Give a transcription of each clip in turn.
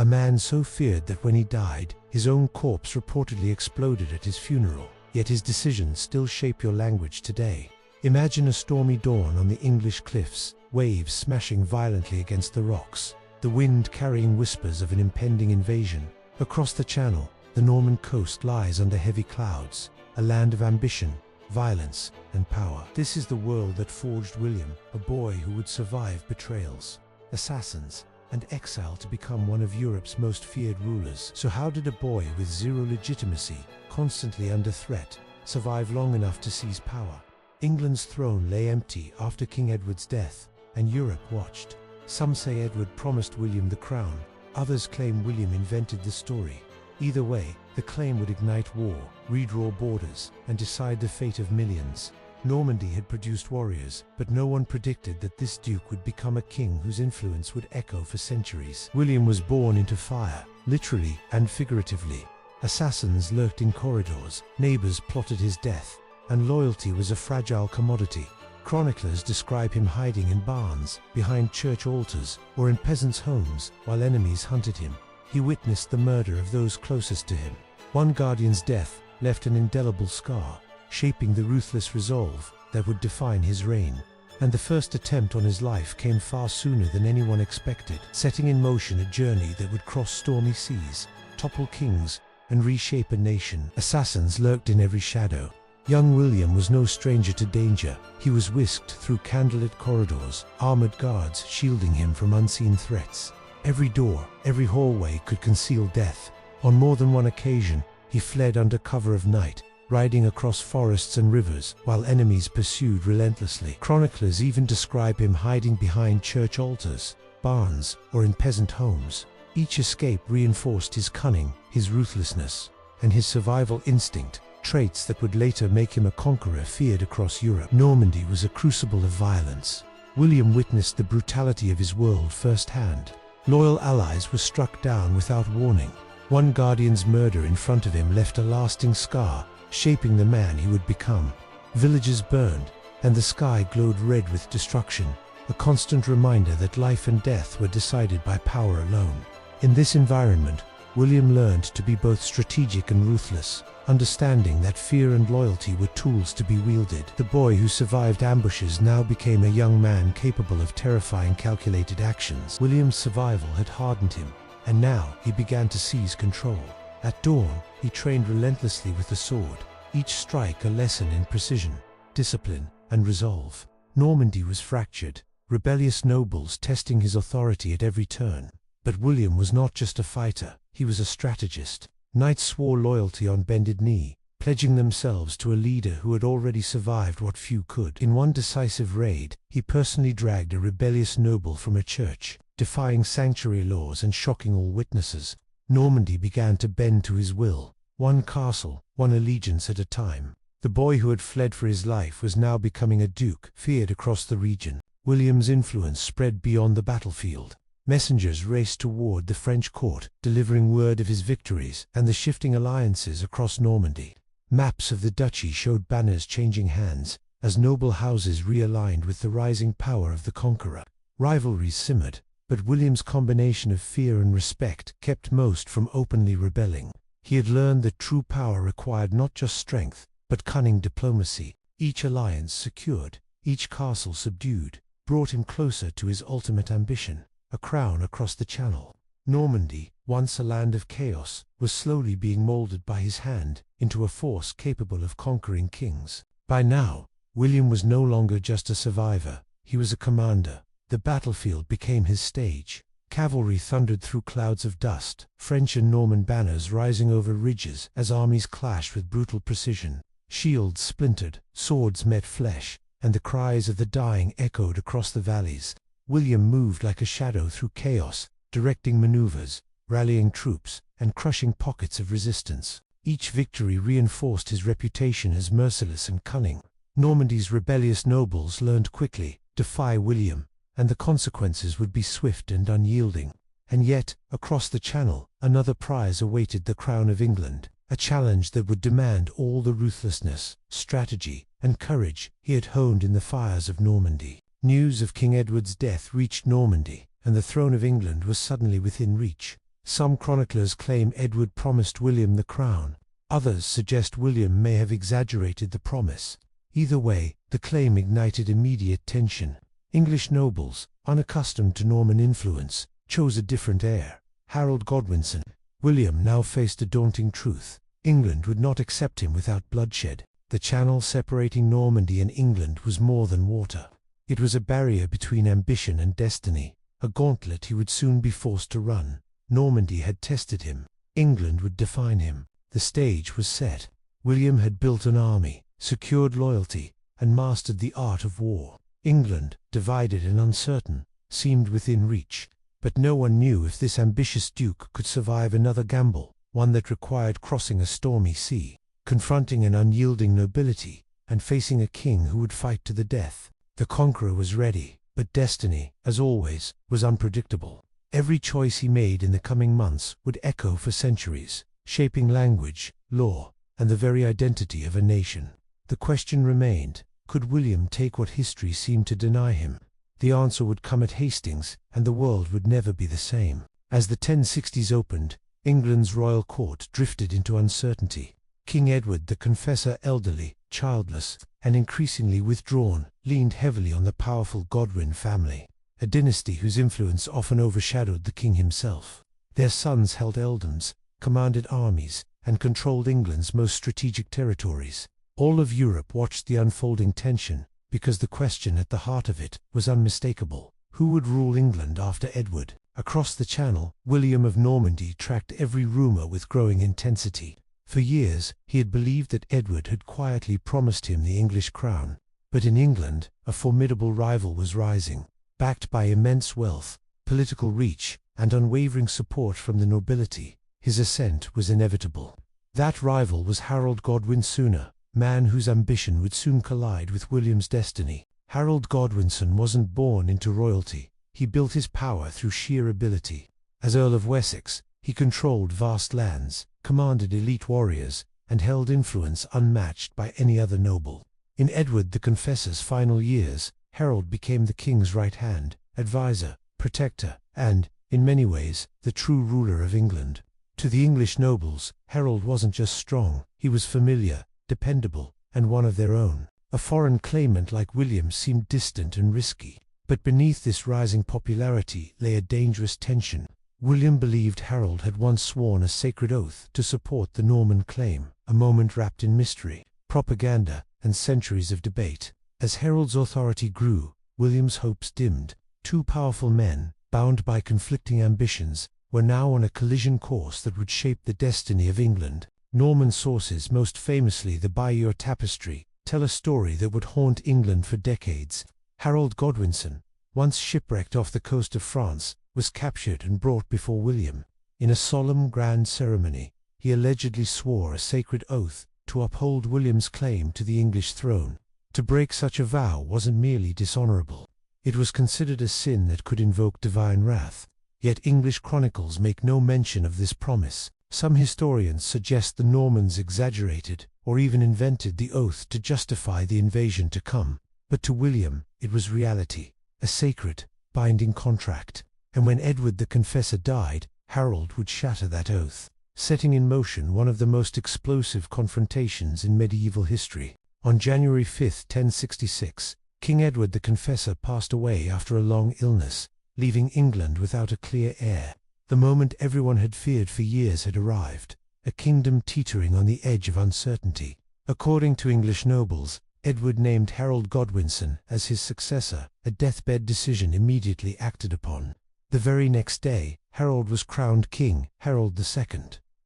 man so feared that when he died, his own corpse reportedly exploded at his funeral. Yet his decisions still shape your language today. Imagine a stormy dawn on the English cliffs, waves smashing violently against the rocks, the wind carrying whispers of an impending invasion. Across the Channel, the Norman coast lies under heavy clouds, a land of ambition, violence, and power. This is the world that forged William, a boy who would survive betrayals, assassins, and exile to become one of Europe's most feared rulers. So how did a boy with zero legitimacy, constantly under threat, survive long enough to seize power? England's throne lay empty after King Edward's death, and Europe watched. Some say Edward promised William the crown, others claim William invented the story. Either way, the claim would ignite war, redraw borders, and decide the fate of millions. Normandy had produced warriors, but no one predicted that this duke would become a king whose influence would echo for centuries. William was born into fire, literally and figuratively. Assassins lurked in corridors, neighbors plotted his death, and loyalty was a fragile commodity. Chroniclers describe him hiding in barns, behind church altars, or in peasants' homes, while enemies hunted him. He witnessed the murder of those closest to him. One guardian's death left an indelible scar, shaping the ruthless resolve that would define his reign. And the first attempt on his life came far sooner than anyone expected, setting in motion a journey that would cross stormy seas, topple kings, and reshape a nation. Assassins lurked in every shadow. Young William was no stranger to danger. He was whisked through candlelit corridors, armored guards shielding him from unseen threats. Every door, every hallway could conceal death. On more than one occasion, he fled under cover of night, riding across forests and rivers while enemies pursued relentlessly. Chroniclers even describe him hiding behind church altars, barns, or in peasant homes. Each escape reinforced his cunning, his ruthlessness, and his survival instinct, traits that would later make him a conqueror feared across Europe. Normandy was a crucible of violence. William witnessed the brutality of his world firsthand. Loyal allies were struck down without warning. One guardian's murder in front of him left a lasting scar, shaping the man he would become. Villages burned, and the sky glowed red with destruction, a constant reminder that life and death were decided by power alone. In this environment, William learned to be both strategic and ruthless, understanding that fear and loyalty were tools to be wielded. The boy who survived ambushes now became a young man capable of terrifying, calculated actions. William's survival had hardened him, and now he began to seize control. At dawn, he trained relentlessly with the sword, each strike a lesson in precision, discipline, and resolve. Normandy was fractured, rebellious nobles testing his authority at every turn. But William was not just a fighter, he was a strategist. Knights swore loyalty on bended knee, pledging themselves to a leader who had already survived what few could. In one decisive raid, he personally dragged a rebellious noble from a church, defying sanctuary laws and shocking all witnesses. Normandy began to bend to his will, one castle, one allegiance at a time. The boy who had fled for his life was now becoming a duke, feared across the region. William's influence spread beyond the battlefield. Messengers raced toward the French court, delivering word of his victories and the shifting alliances across Normandy. Maps of the duchy showed banners changing hands, as noble houses realigned with the rising power of the conqueror. Rivalries simmered, but William's combination of fear and respect kept most from openly rebelling. He had learned that true power required not just strength, but cunning diplomacy. Each alliance secured, each castle subdued, brought him closer to his ultimate ambition, a crown across the Channel. Normandy, once a land of chaos, was slowly being molded by his hand into a force capable of conquering kings. By now, William was no longer just a survivor, he was a commander. The battlefield became his stage. Cavalry thundered through clouds of dust, French and Norman banners rising over ridges as armies clashed with brutal precision. Shields splintered, swords met flesh, and the cries of the dying echoed across the valleys. William moved like a shadow through chaos, directing maneuvers, rallying troops, and crushing pockets of resistance. Each victory reinforced his reputation as merciless and cunning. Normandy's rebellious nobles learned quickly, defy William, and the consequences would be swift and unyielding. And yet, across the Channel, another prize awaited the crown of England, a challenge that would demand all the ruthlessness, strategy, and courage he had honed in the fires of Normandy. News of King Edward's death reached Normandy, and the throne of England was suddenly within reach. Some chroniclers claim Edward promised William the crown. Others suggest William may have exaggerated the promise. Either way, the claim ignited immediate tension. English nobles, unaccustomed to Norman influence, chose a different heir, Harold Godwinson. William now faced a daunting truth. England would not accept him without bloodshed. The channel separating Normandy and England was more than water. It was a barrier between ambition and destiny, a gauntlet he would soon be forced to run. Normandy had tested him. England would define him. The stage was set. William had built an army, secured loyalty, and mastered the art of war. England, divided and uncertain, seemed within reach. But no one knew if this ambitious duke could survive another gamble, one that required crossing a stormy sea, confronting an unyielding nobility, and facing a king who would fight to the death. The conqueror was ready, but destiny, as always, was unpredictable. Every choice he made in the coming months would echo for centuries, shaping language, law, and the very identity of a nation. The question remained, could William take what history seemed to deny him? The answer would come at Hastings, and the world would never be the same. As the 1060s opened, England's royal court drifted into uncertainty. King Edward the Confessor, elderly, childless, and increasingly withdrawn, leaned heavily on the powerful Godwin family, a dynasty whose influence often overshadowed the king himself. Their sons held earldoms, commanded armies, and controlled England's most strategic territories. All of Europe watched the unfolding tension, because the question at the heart of it was unmistakable. Who would rule England after Edward? Across the Channel, William of Normandy tracked every rumor with growing intensity. For years, he had believed that Edward had quietly promised him the English crown. But in England, a formidable rival was rising. Backed by immense wealth, political reach, and unwavering support from the nobility, his ascent was inevitable. That rival was Harold Godwinson, man whose ambition would soon collide with William's destiny. Harold Godwinson wasn't born into royalty. He built his power through sheer ability. As Earl of Wessex, he controlled vast lands, commanded elite warriors, and held influence unmatched by any other noble. In Edward the Confessor's final years, Harold became the king's right hand, advisor, protector, and, in many ways, the true ruler of England. To the English nobles, Harold wasn't just strong, he was familiar, dependable, and one of their own. A foreign claimant like William seemed distant and risky. But beneath this rising popularity lay a dangerous tension. William believed Harold had once sworn a sacred oath to support the Norman claim, a moment wrapped in mystery, propaganda, and centuries of debate. As Harold's authority grew, William's hopes dimmed. Two powerful men, bound by conflicting ambitions, were now on a collision course that would shape the destiny of England. Norman sources, most famously the Bayeux Tapestry, tell a story that would haunt England for decades. Harold Godwinson, once shipwrecked off the coast of France, was captured and brought before William. In a solemn grand ceremony, he allegedly swore a sacred oath to uphold William's claim to the English throne. To break such a vow wasn't merely dishonorable. It was considered a sin that could invoke divine wrath. Yet English chronicles make no mention of this promise. Some historians suggest the Normans exaggerated or even invented the oath to justify the invasion to come. But to William, it was reality, a sacred, binding contract. And when Edward the Confessor died, Harold would shatter that oath, setting in motion one of the most explosive confrontations in medieval history. On January 5, 1066, King Edward the Confessor passed away after a long illness, leaving England without a clear heir. The moment everyone had feared for years had arrived, a kingdom teetering on the edge of uncertainty. According to English nobles, Edward named Harold Godwinson as his successor, a deathbed decision immediately acted upon. The very next day, Harold was crowned king, Harold II.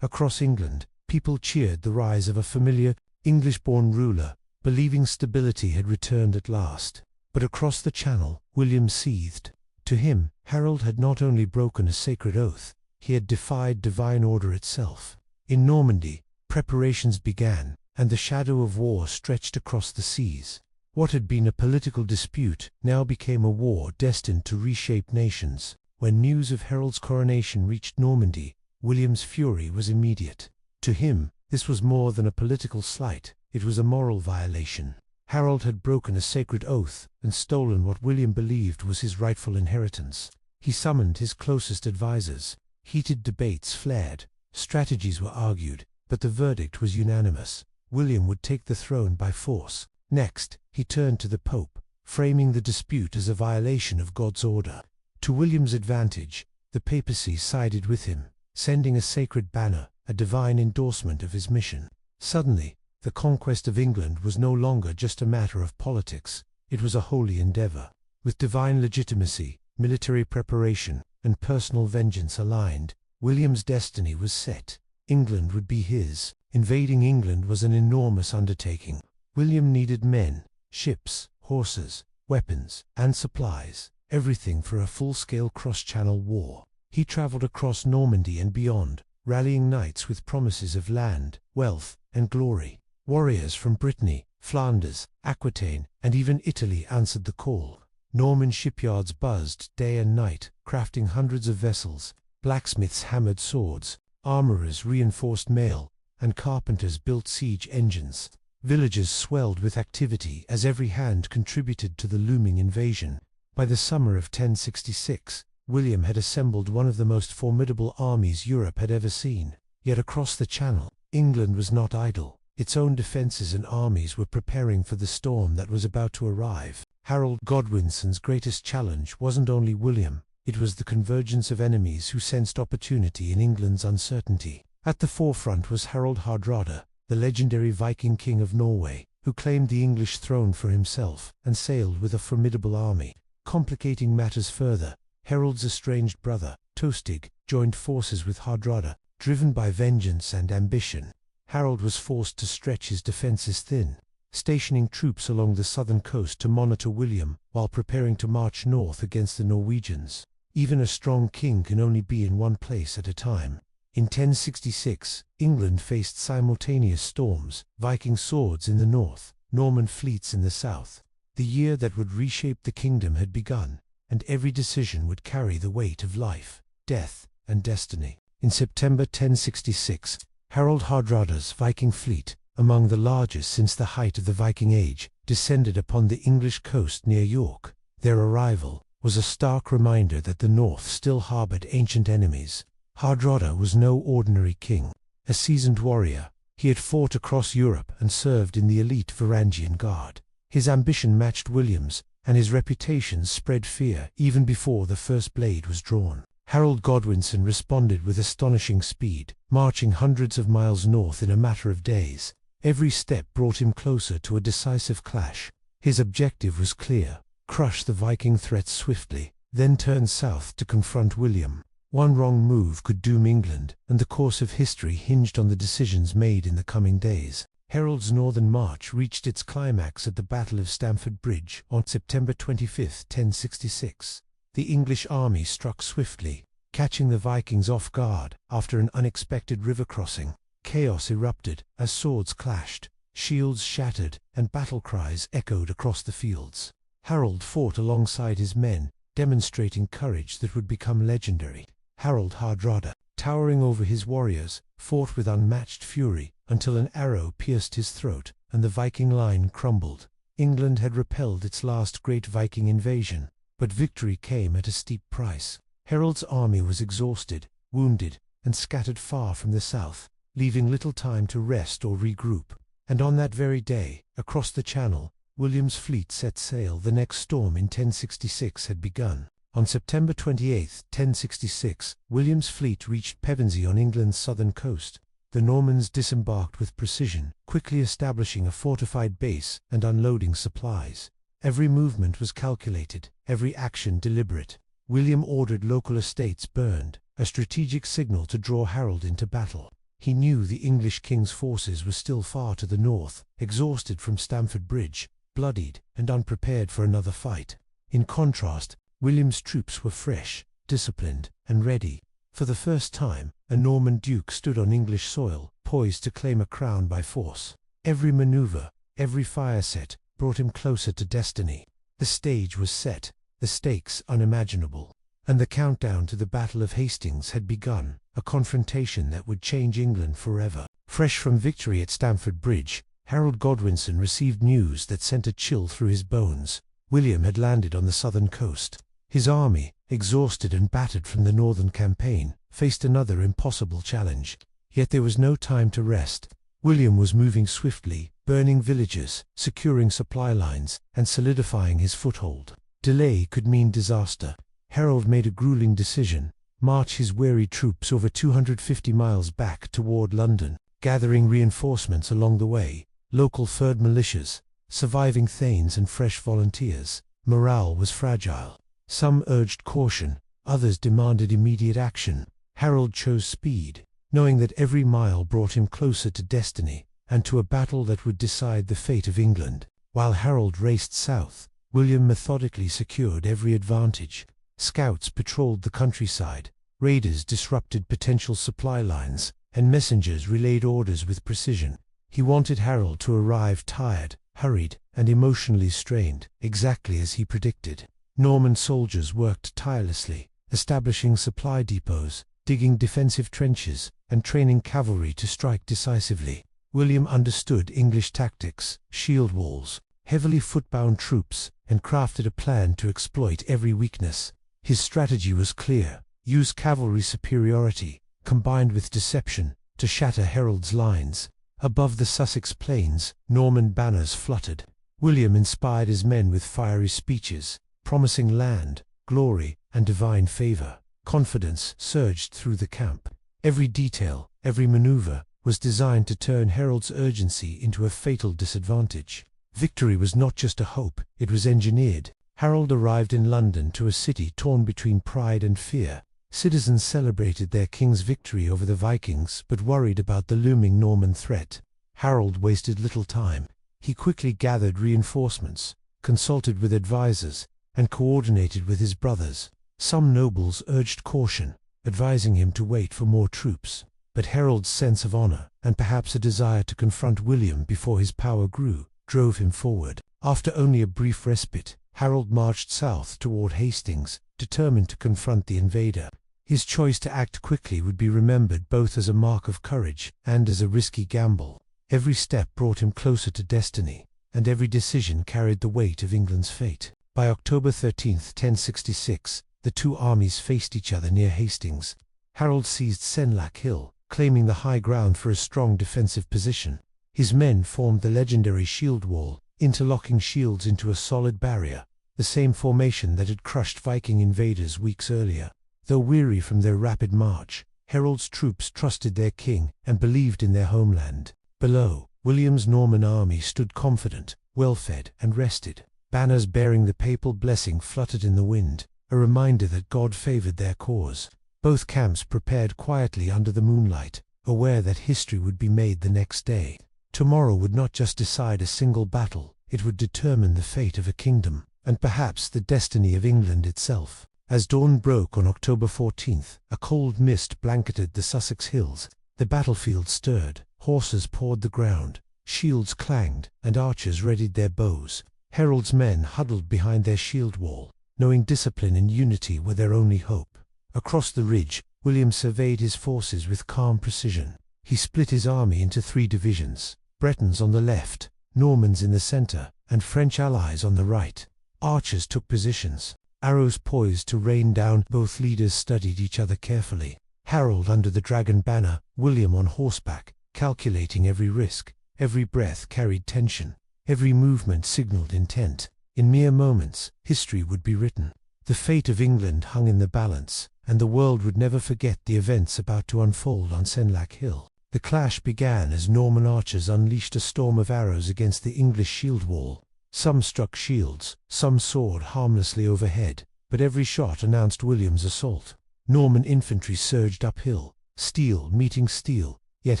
Across England, people cheered the rise of a familiar, English-born ruler, believing stability had returned at last. But across the Channel, William seethed. To him, Harold had not only broken a sacred oath, he had defied divine order itself. In Normandy, preparations began, and the shadow of war stretched across the seas. What had been a political dispute now became a war destined to reshape nations. When news of Harold's coronation reached Normandy, William's fury was immediate. To him, this was more than a political slight, it was a moral violation. Harold had broken a sacred oath and stolen what William believed was his rightful inheritance. He summoned his closest advisors. Heated debates flared, strategies were argued, but the verdict was unanimous. William would take the throne by force. Next, he turned to the Pope, framing the dispute as a violation of God's order. To William's advantage, the papacy sided with him, sending a sacred banner, a divine endorsement of his mission. Suddenly, the conquest of England was no longer just a matter of politics, it was a holy endeavor. With divine legitimacy, military preparation, and personal vengeance aligned, William's destiny was set. England would be his. Invading England was an enormous undertaking. William needed men, ships, horses, weapons, and supplies, everything for a full-scale cross-channel war. He traveled across Normandy and beyond, rallying knights with promises of land, wealth, and glory. Warriors from Brittany, Flanders, Aquitaine, and even Italy answered the call. Norman shipyards buzzed day and night, crafting hundreds of vessels. Blacksmiths hammered swords, armorers reinforced mail, and carpenters built siege engines. Villages swelled with activity as every hand contributed to the looming invasion. By the summer of 1066, William had assembled one of the most formidable armies Europe had ever seen. Yet across the Channel, England was not idle. Its own defenses and armies were preparing for the storm that was about to arrive. Harold Godwinson's greatest challenge wasn't only William, it was the convergence of enemies who sensed opportunity in England's uncertainty. At the forefront was Harald Hardrada, the legendary Viking king of Norway, who claimed the English throne for himself and sailed with a formidable army. Complicating matters further, Harold's estranged brother, Tostig, joined forces with Hardrada, driven by vengeance and ambition. Harold was forced to stretch his defenses thin, stationing troops along the southern coast to monitor William while preparing to march north against the Norwegians. Even a strong king can only be in one place at a time. In 1066, England faced simultaneous storms, Viking swords in the north, Norman fleets in the south. The year that would reshape the kingdom had begun, and every decision would carry the weight of life, death, and destiny. In September 1066, Harald Hardrada's Viking fleet, among the largest since the height of the Viking Age, descended upon the English coast near York. Their arrival was a stark reminder that the north still harbored ancient enemies. Hardrada was no ordinary king. A seasoned warrior, he had fought across Europe and served in the elite Varangian Guard. His ambition matched William's, and his reputation spread fear even before the first blade was drawn. Harold Godwinson responded with astonishing speed, marching hundreds of miles north in a matter of days. Every step brought him closer to a decisive clash. His objective was clear: crush the Viking threat swiftly, then turn south to confront William. One wrong move could doom England, and the course of history hinged on the decisions made in the coming days. Harold's northern march reached its climax at the Battle of Stamford Bridge on September 25, 1066. The English army struck swiftly, catching the Vikings off guard after an unexpected river crossing. Chaos erupted as swords clashed, shields shattered, and battle cries echoed across the fields. Harold fought alongside his men, demonstrating courage that would become legendary. Harald Hardrada, towering over his warriors, fought with unmatched fury until an arrow pierced his throat and the Viking line crumbled. England had repelled its last great Viking invasion, but victory came at a steep price. Harold's army was exhausted, wounded, and scattered far from the south, leaving little time to rest or regroup. And on that very day, across the Channel, William's fleet set sail. The next storm in 1066 had begun. On September 28, 1066, William's fleet reached Pevensey on England's southern coast. The Normans disembarked with precision, quickly establishing a fortified base and unloading supplies. Every movement was calculated, every action deliberate. William ordered local estates burned, a strategic signal to draw Harold into battle. He knew the English king's forces were still far to the north, exhausted from Stamford Bridge, bloodied, and unprepared for another fight. In contrast, William's troops were fresh, disciplined, and ready. For the first time, a Norman duke stood on English soil, poised to claim a crown by force. Every maneuver, every fire set, brought him closer to destiny. The stage was set, the stakes unimaginable, and the countdown to the Battle of Hastings had begun, a confrontation that would change England forever. Fresh from victory at Stamford Bridge, Harold Godwinson received news that sent a chill through his bones. William had landed on the southern coast. His army, exhausted and battered from the northern campaign, faced another impossible challenge. Yet there was no time to rest. William was moving swiftly, burning villages, securing supply lines, and solidifying his foothold. Delay could mean disaster. Harold made a grueling decision: march his weary troops over 250 miles back toward London, gathering reinforcements along the way, local furred militias, surviving thanes and fresh volunteers. Morale was fragile. Some urged caution, others demanded immediate action. Harold chose speed, knowing that every mile brought him closer to destiny, and to a battle that would decide the fate of England. While Harold raced south, William methodically secured every advantage. Scouts patrolled the countryside, raiders disrupted potential supply lines, and messengers relayed orders with precision. He wanted Harold to arrive tired, hurried, and emotionally strained, exactly as he predicted. Norman soldiers worked tirelessly, establishing supply depots, digging defensive trenches, and training cavalry to strike decisively. William understood English tactics, shield walls, heavily footbound troops, and crafted a plan to exploit every weakness. His strategy was clear: use cavalry superiority, combined with deception, to shatter Harold's lines. Above the Sussex plains, Norman banners fluttered. William inspired his men with fiery speeches, promising land, glory, and divine favor. Confidence surged through the camp. Every detail, every maneuver, was designed to turn Harold's urgency into a fatal disadvantage. Victory was not just a hope, it was engineered. Harold arrived in London, to a city torn between pride and fear. Citizens celebrated their king's victory over the Vikings, but worried about the looming Norman threat. Harold wasted little time. He quickly gathered reinforcements, consulted with advisors, and coordinated with his brothers. Some nobles urged caution, advising him to wait for more troops. But Harold's sense of honor, and perhaps a desire to confront William before his power grew, drove him forward. After only a brief respite, Harold marched south toward Hastings, determined to confront the invader. His choice to act quickly would be remembered both as a mark of courage and as a risky gamble. Every step brought him closer to destiny, and every decision carried the weight of England's fate. By October 13, 1066, the two armies faced each other near Hastings. Harold seized Senlac Hill, claiming the high ground for a strong defensive position. His men formed the legendary shield wall, interlocking shields into a solid barrier, the same formation that had crushed Viking invaders weeks earlier. Though weary from their rapid march, Harold's troops trusted their king and believed in their homeland. Below, William's Norman army stood confident, well-fed, and rested. Banners bearing the papal blessing fluttered in the wind, a reminder that God favored their cause. Both camps prepared quietly under the moonlight, aware that history would be made the next day. Tomorrow would not just decide a single battle, it would determine the fate of a kingdom, and perhaps the destiny of England itself. As dawn broke on October 14th, a cold mist blanketed the Sussex hills. The battlefield stirred, horses pawed the ground, shields clanged, and archers readied their bows. Harold's men huddled behind their shield wall, knowing discipline and unity were their only hope. Across the ridge, William surveyed his forces with calm precision. He split his army into 3 divisions: Bretons on the left, Normans in the center, and French allies on the right. Archers took positions, arrows poised to rain down. Both leaders studied each other carefully. Harold under the dragon banner, William on horseback, calculating every risk. Every breath carried tension. Every movement signaled intent. In mere moments, history would be written. The fate of England hung in the balance, and the world would never forget the events about to unfold on Senlac Hill. The clash began as Norman archers unleashed a storm of arrows against the English shield wall. Some struck shields, some soared harmlessly overhead, but every shot announced William's assault. Norman infantry surged uphill, steel meeting steel, yet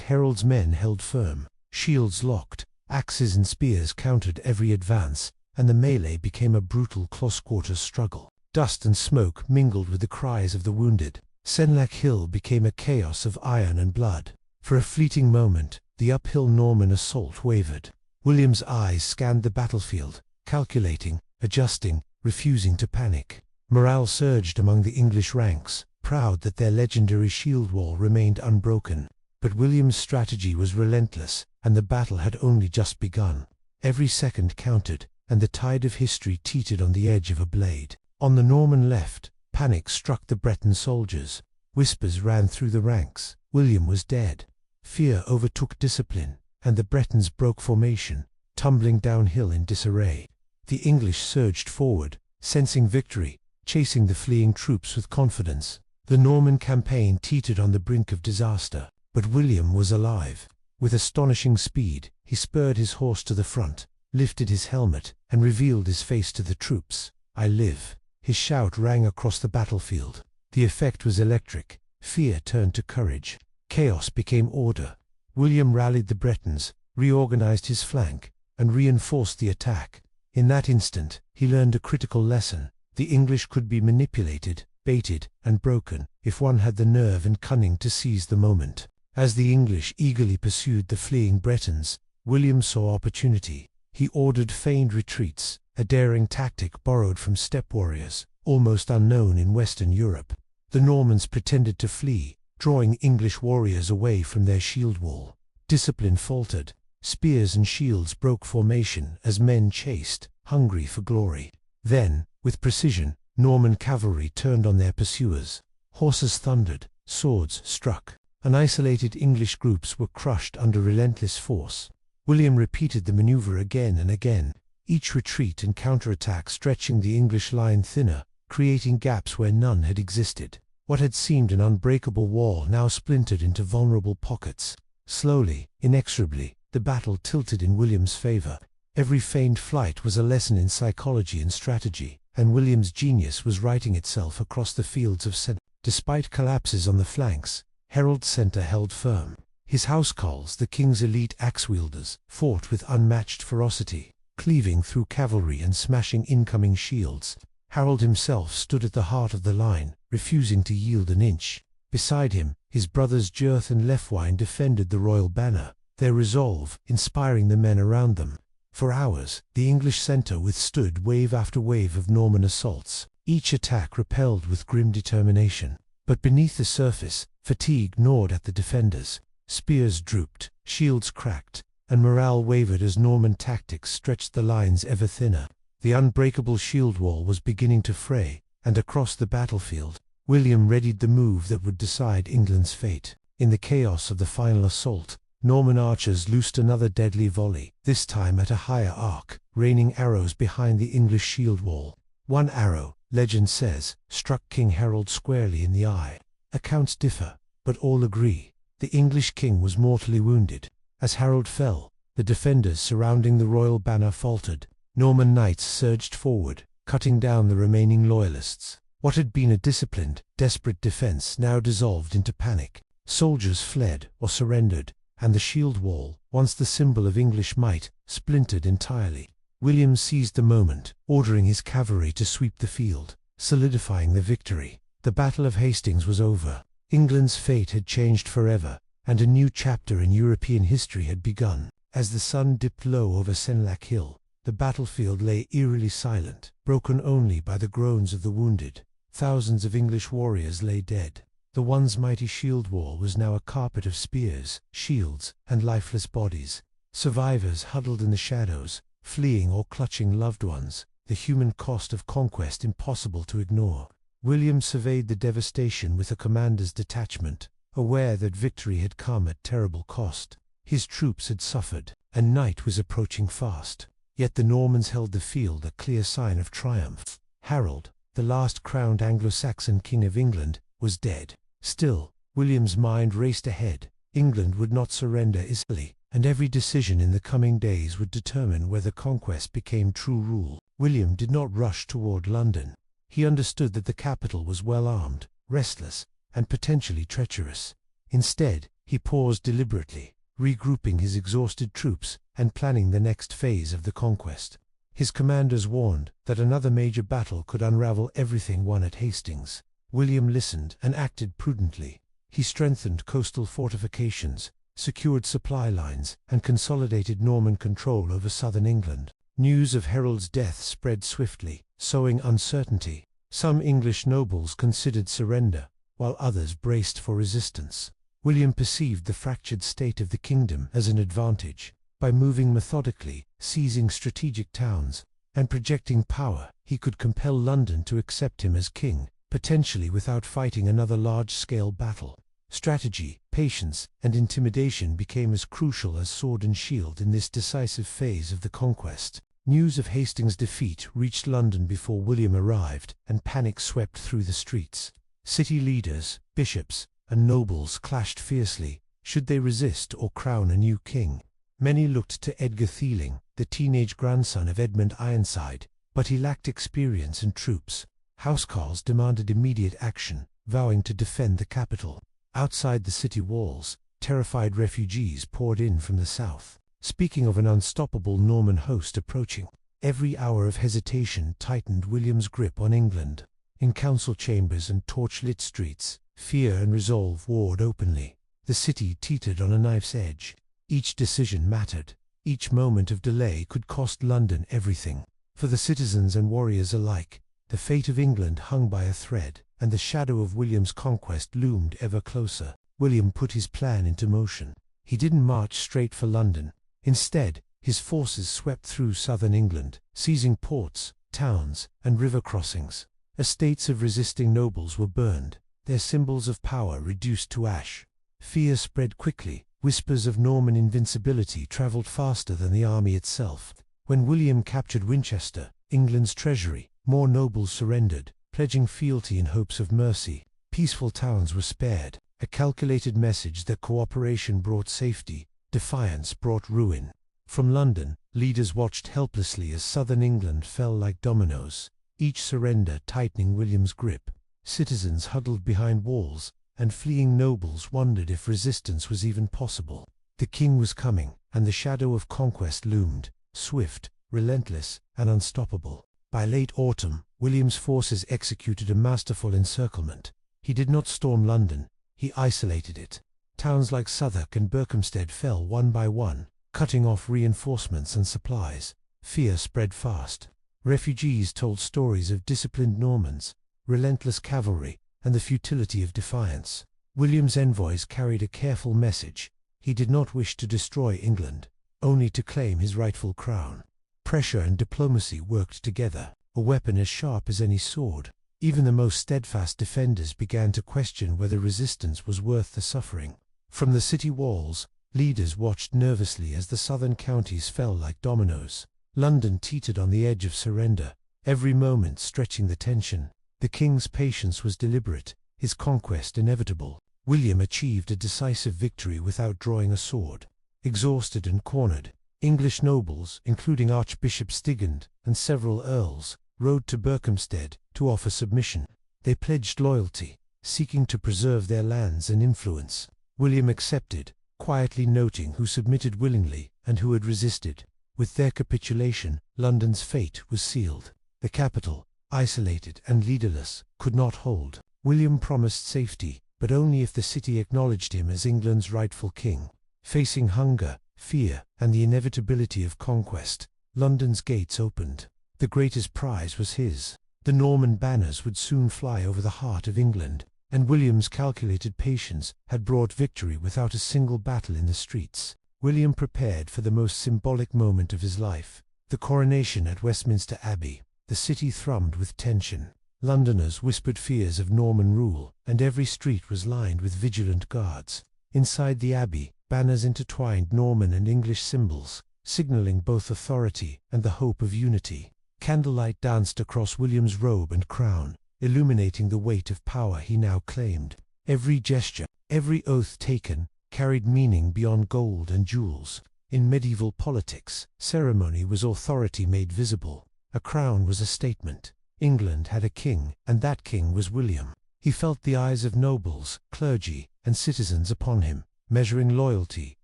Harold's men held firm. Shields locked, axes and spears countered every advance, and the melee became a brutal close-quarters struggle. Dust and smoke mingled with the cries of the wounded. Senlac Hill became a chaos of iron and blood. For a fleeting moment, the uphill Norman assault wavered. William's eyes scanned the battlefield, calculating, adjusting, refusing to panic. Morale surged among the English ranks, proud that their legendary shield wall remained unbroken. But William's strategy was relentless, and the battle had only just begun. Every second counted, and the tide of history teetered on the edge of a blade. On the Norman left, Panic struck the Breton soldiers. Whispers ran through the ranks. William was dead. Fear overtook discipline, and the Bretons broke formation, tumbling downhill in disarray. The English surged forward, sensing victory, chasing the fleeing troops with confidence. The Norman campaign teetered on the brink of disaster, but William was alive. With astonishing speed, he spurred his horse to the front, lifted his helmet, and revealed his face to the troops. "I live." His shout rang across the battlefield. The effect was electric. Fear turned to courage. Chaos became order. William rallied the Bretons, reorganized his flank, and reinforced the attack. In that instant, he learned a critical lesson. The English could be manipulated, baited, and broken, if one had the nerve and cunning to seize the moment. As the English eagerly pursued the fleeing Bretons, William saw opportunity. He ordered feigned retreats, a daring tactic borrowed from steppe warriors, almost unknown in Western Europe. The Normans pretended to flee, drawing English warriors away from their shield wall. Discipline faltered. Spears and shields broke formation as men chased, hungry for glory. Then, with precision, Norman cavalry turned on their pursuers. Horses thundered, swords struck, and isolated English groups were crushed under relentless force. William repeated the maneuver again and again, each retreat and counterattack stretching the English line thinner, creating gaps where none had existed. What had seemed an unbreakable wall now splintered into vulnerable pockets. Slowly, inexorably, the battle tilted in William's favor. Every feigned flight was a lesson in psychology and strategy, and William's genius was writing itself across the fields of Centre. Despite collapses on the flanks, Harold's center held firm. His housecarls, the king's elite axe-wielders, fought with unmatched ferocity, cleaving through cavalry and smashing incoming shields. Harold himself stood at the heart of the line, refusing to yield an inch. Beside him, his brothers Gyrth and Leofwine defended the royal banner, their resolve inspiring the men around them. For hours, the English centre withstood wave after wave of Norman assaults, each attack repelled with grim determination. But beneath the surface, fatigue gnawed at the defenders. Spears drooped, shields cracked, and morale wavered as Norman tactics stretched the lines ever thinner. The unbreakable shield wall was beginning to fray, and across the battlefield, William readied the move that would decide England's fate. In the chaos of the final assault, Norman archers loosed another deadly volley, this time at a higher arc, raining arrows behind the English shield wall. One arrow, legend says, struck King Harold squarely in the eye. Accounts differ, but all agree. The English king was mortally wounded. As Harold fell, the defenders surrounding the royal banner faltered. Norman knights surged forward, cutting down the remaining loyalists. What had been a disciplined, desperate defense now dissolved into panic. Soldiers fled or surrendered, and the shield wall, once the symbol of English might, splintered entirely. William seized the moment, ordering his cavalry to sweep the field, solidifying the victory. The Battle of Hastings was over. England's fate had changed forever, and a new chapter in European history had begun. As the sun dipped low over Senlac Hill, the battlefield lay eerily silent, broken only by the groans of the wounded. Thousands of English warriors lay dead. The once mighty shield wall was now a carpet of spears, shields, and lifeless bodies. Survivors huddled in the shadows, fleeing or clutching loved ones, the human cost of conquest impossible to ignore. William surveyed the devastation with a commander's detachment, aware that victory had come at terrible cost. His troops had suffered, and night was approaching fast. Yet the Normans held the field, a clear sign of triumph. Harold, the last crowned Anglo-Saxon king of England, was dead. Still, William's mind raced ahead. England would not surrender easily, and every decision in the coming days would determine whether conquest became true rule. William did not rush toward London. He understood that the capital was well armed, restless, and potentially treacherous. Instead, he paused deliberately, regrouping his exhausted troops and planning the next phase of the conquest. His commanders warned that another major battle could unravel everything won at Hastings. William listened and acted prudently. He strengthened coastal fortifications, secured supply lines, and consolidated Norman control over southern England. News of Harold's death spread swiftly, sowing uncertainty. Some English nobles considered surrender, while others braced for resistance. William perceived the fractured state of the kingdom as an advantage. By moving methodically, seizing strategic towns, and projecting power, he could compel London to accept him as king. potentially without fighting another large-scale battle. Strategy, patience, and intimidation became as crucial as sword and shield in this decisive phase of the conquest. News of Hastings' defeat reached London before William arrived, and panic swept through the streets. City leaders, bishops, and nobles clashed fiercely. Should they resist or crown a new king? Many looked to Edgar Theling, the teenage grandson of Edmund Ironside, but he lacked experience and troops. Housecarls demanded immediate action, vowing to defend the capital. Outside the city walls, terrified refugees poured in from the south, speaking of an unstoppable Norman host approaching. Every hour of hesitation tightened William's grip on England. In council chambers and torch-lit streets, fear and resolve warred openly. The city teetered on a knife's edge. Each decision mattered. Each moment of delay could cost London everything. For the citizens and warriors alike, the fate of England hung by a thread, and the shadow of William's conquest loomed ever closer. William put his plan into motion. He didn't march straight for London. Instead, his forces swept through southern England, seizing ports, towns, and river crossings. Estates of resisting nobles were burned, their symbols of power reduced to ash. Fear spread quickly. Whispers of Norman invincibility traveled faster than the army itself. When William captured Winchester, England's treasury, more nobles surrendered, pledging fealty in hopes of mercy. Peaceful towns were spared, a calculated message that cooperation brought safety, defiance brought ruin. From London, leaders watched helplessly as southern England fell like dominoes, each surrender tightening William's grip. Citizens huddled behind walls, and fleeing nobles wondered if resistance was even possible. The king was coming, and the shadow of conquest loomed, swift, relentless, and unstoppable. By late autumn, William's forces executed a masterful encirclement. He did not storm London, he isolated it. Towns like Southwark and Berkhamsted fell one by one, cutting off reinforcements and supplies. Fear spread fast. Refugees told stories of disciplined Normans, relentless cavalry, and the futility of defiance. William's envoys carried a careful message. He did not wish to destroy England, only to claim his rightful crown. Pressure and diplomacy worked together, a weapon as sharp as any sword. Even the most steadfast defenders began to question whether resistance was worth the suffering. From the city walls, leaders watched nervously as the southern counties fell like dominoes. London teetered on the edge of surrender, every moment stretching the tension. The king's patience was deliberate, his conquest inevitable. William achieved a decisive victory without drawing a sword. Exhausted and cornered, English nobles, including Archbishop Stigand and several earls, rode to Berkhamsted to offer submission. They pledged loyalty, seeking to preserve their lands and influence. William accepted, quietly noting who submitted willingly and who had resisted. With their capitulation, London's fate was sealed. The capital, isolated and leaderless, could not hold. William promised safety, but only if the city acknowledged him as England's rightful king. Facing hunger, fear, and the inevitability of conquest, London's gates opened. The greatest prize was his. The Norman banners would soon fly over the heart of England, and William's calculated patience had brought victory without a single battle in the streets. William prepared for the most symbolic moment of his life, the coronation at Westminster Abbey. The city thrummed with tension. Londoners whispered fears of Norman rule, and every street was lined with vigilant guards. Inside the abbey, banners intertwined Norman and English symbols, signaling both authority and the hope of unity. Candlelight danced across William's robe and crown, illuminating the weight of power he now claimed. Every gesture, every oath taken, carried meaning beyond gold and jewels. In medieval politics, ceremony was authority made visible. A crown was a statement. England had a king, and that king was William. He felt the eyes of nobles, clergy, and citizens upon him, measuring loyalty,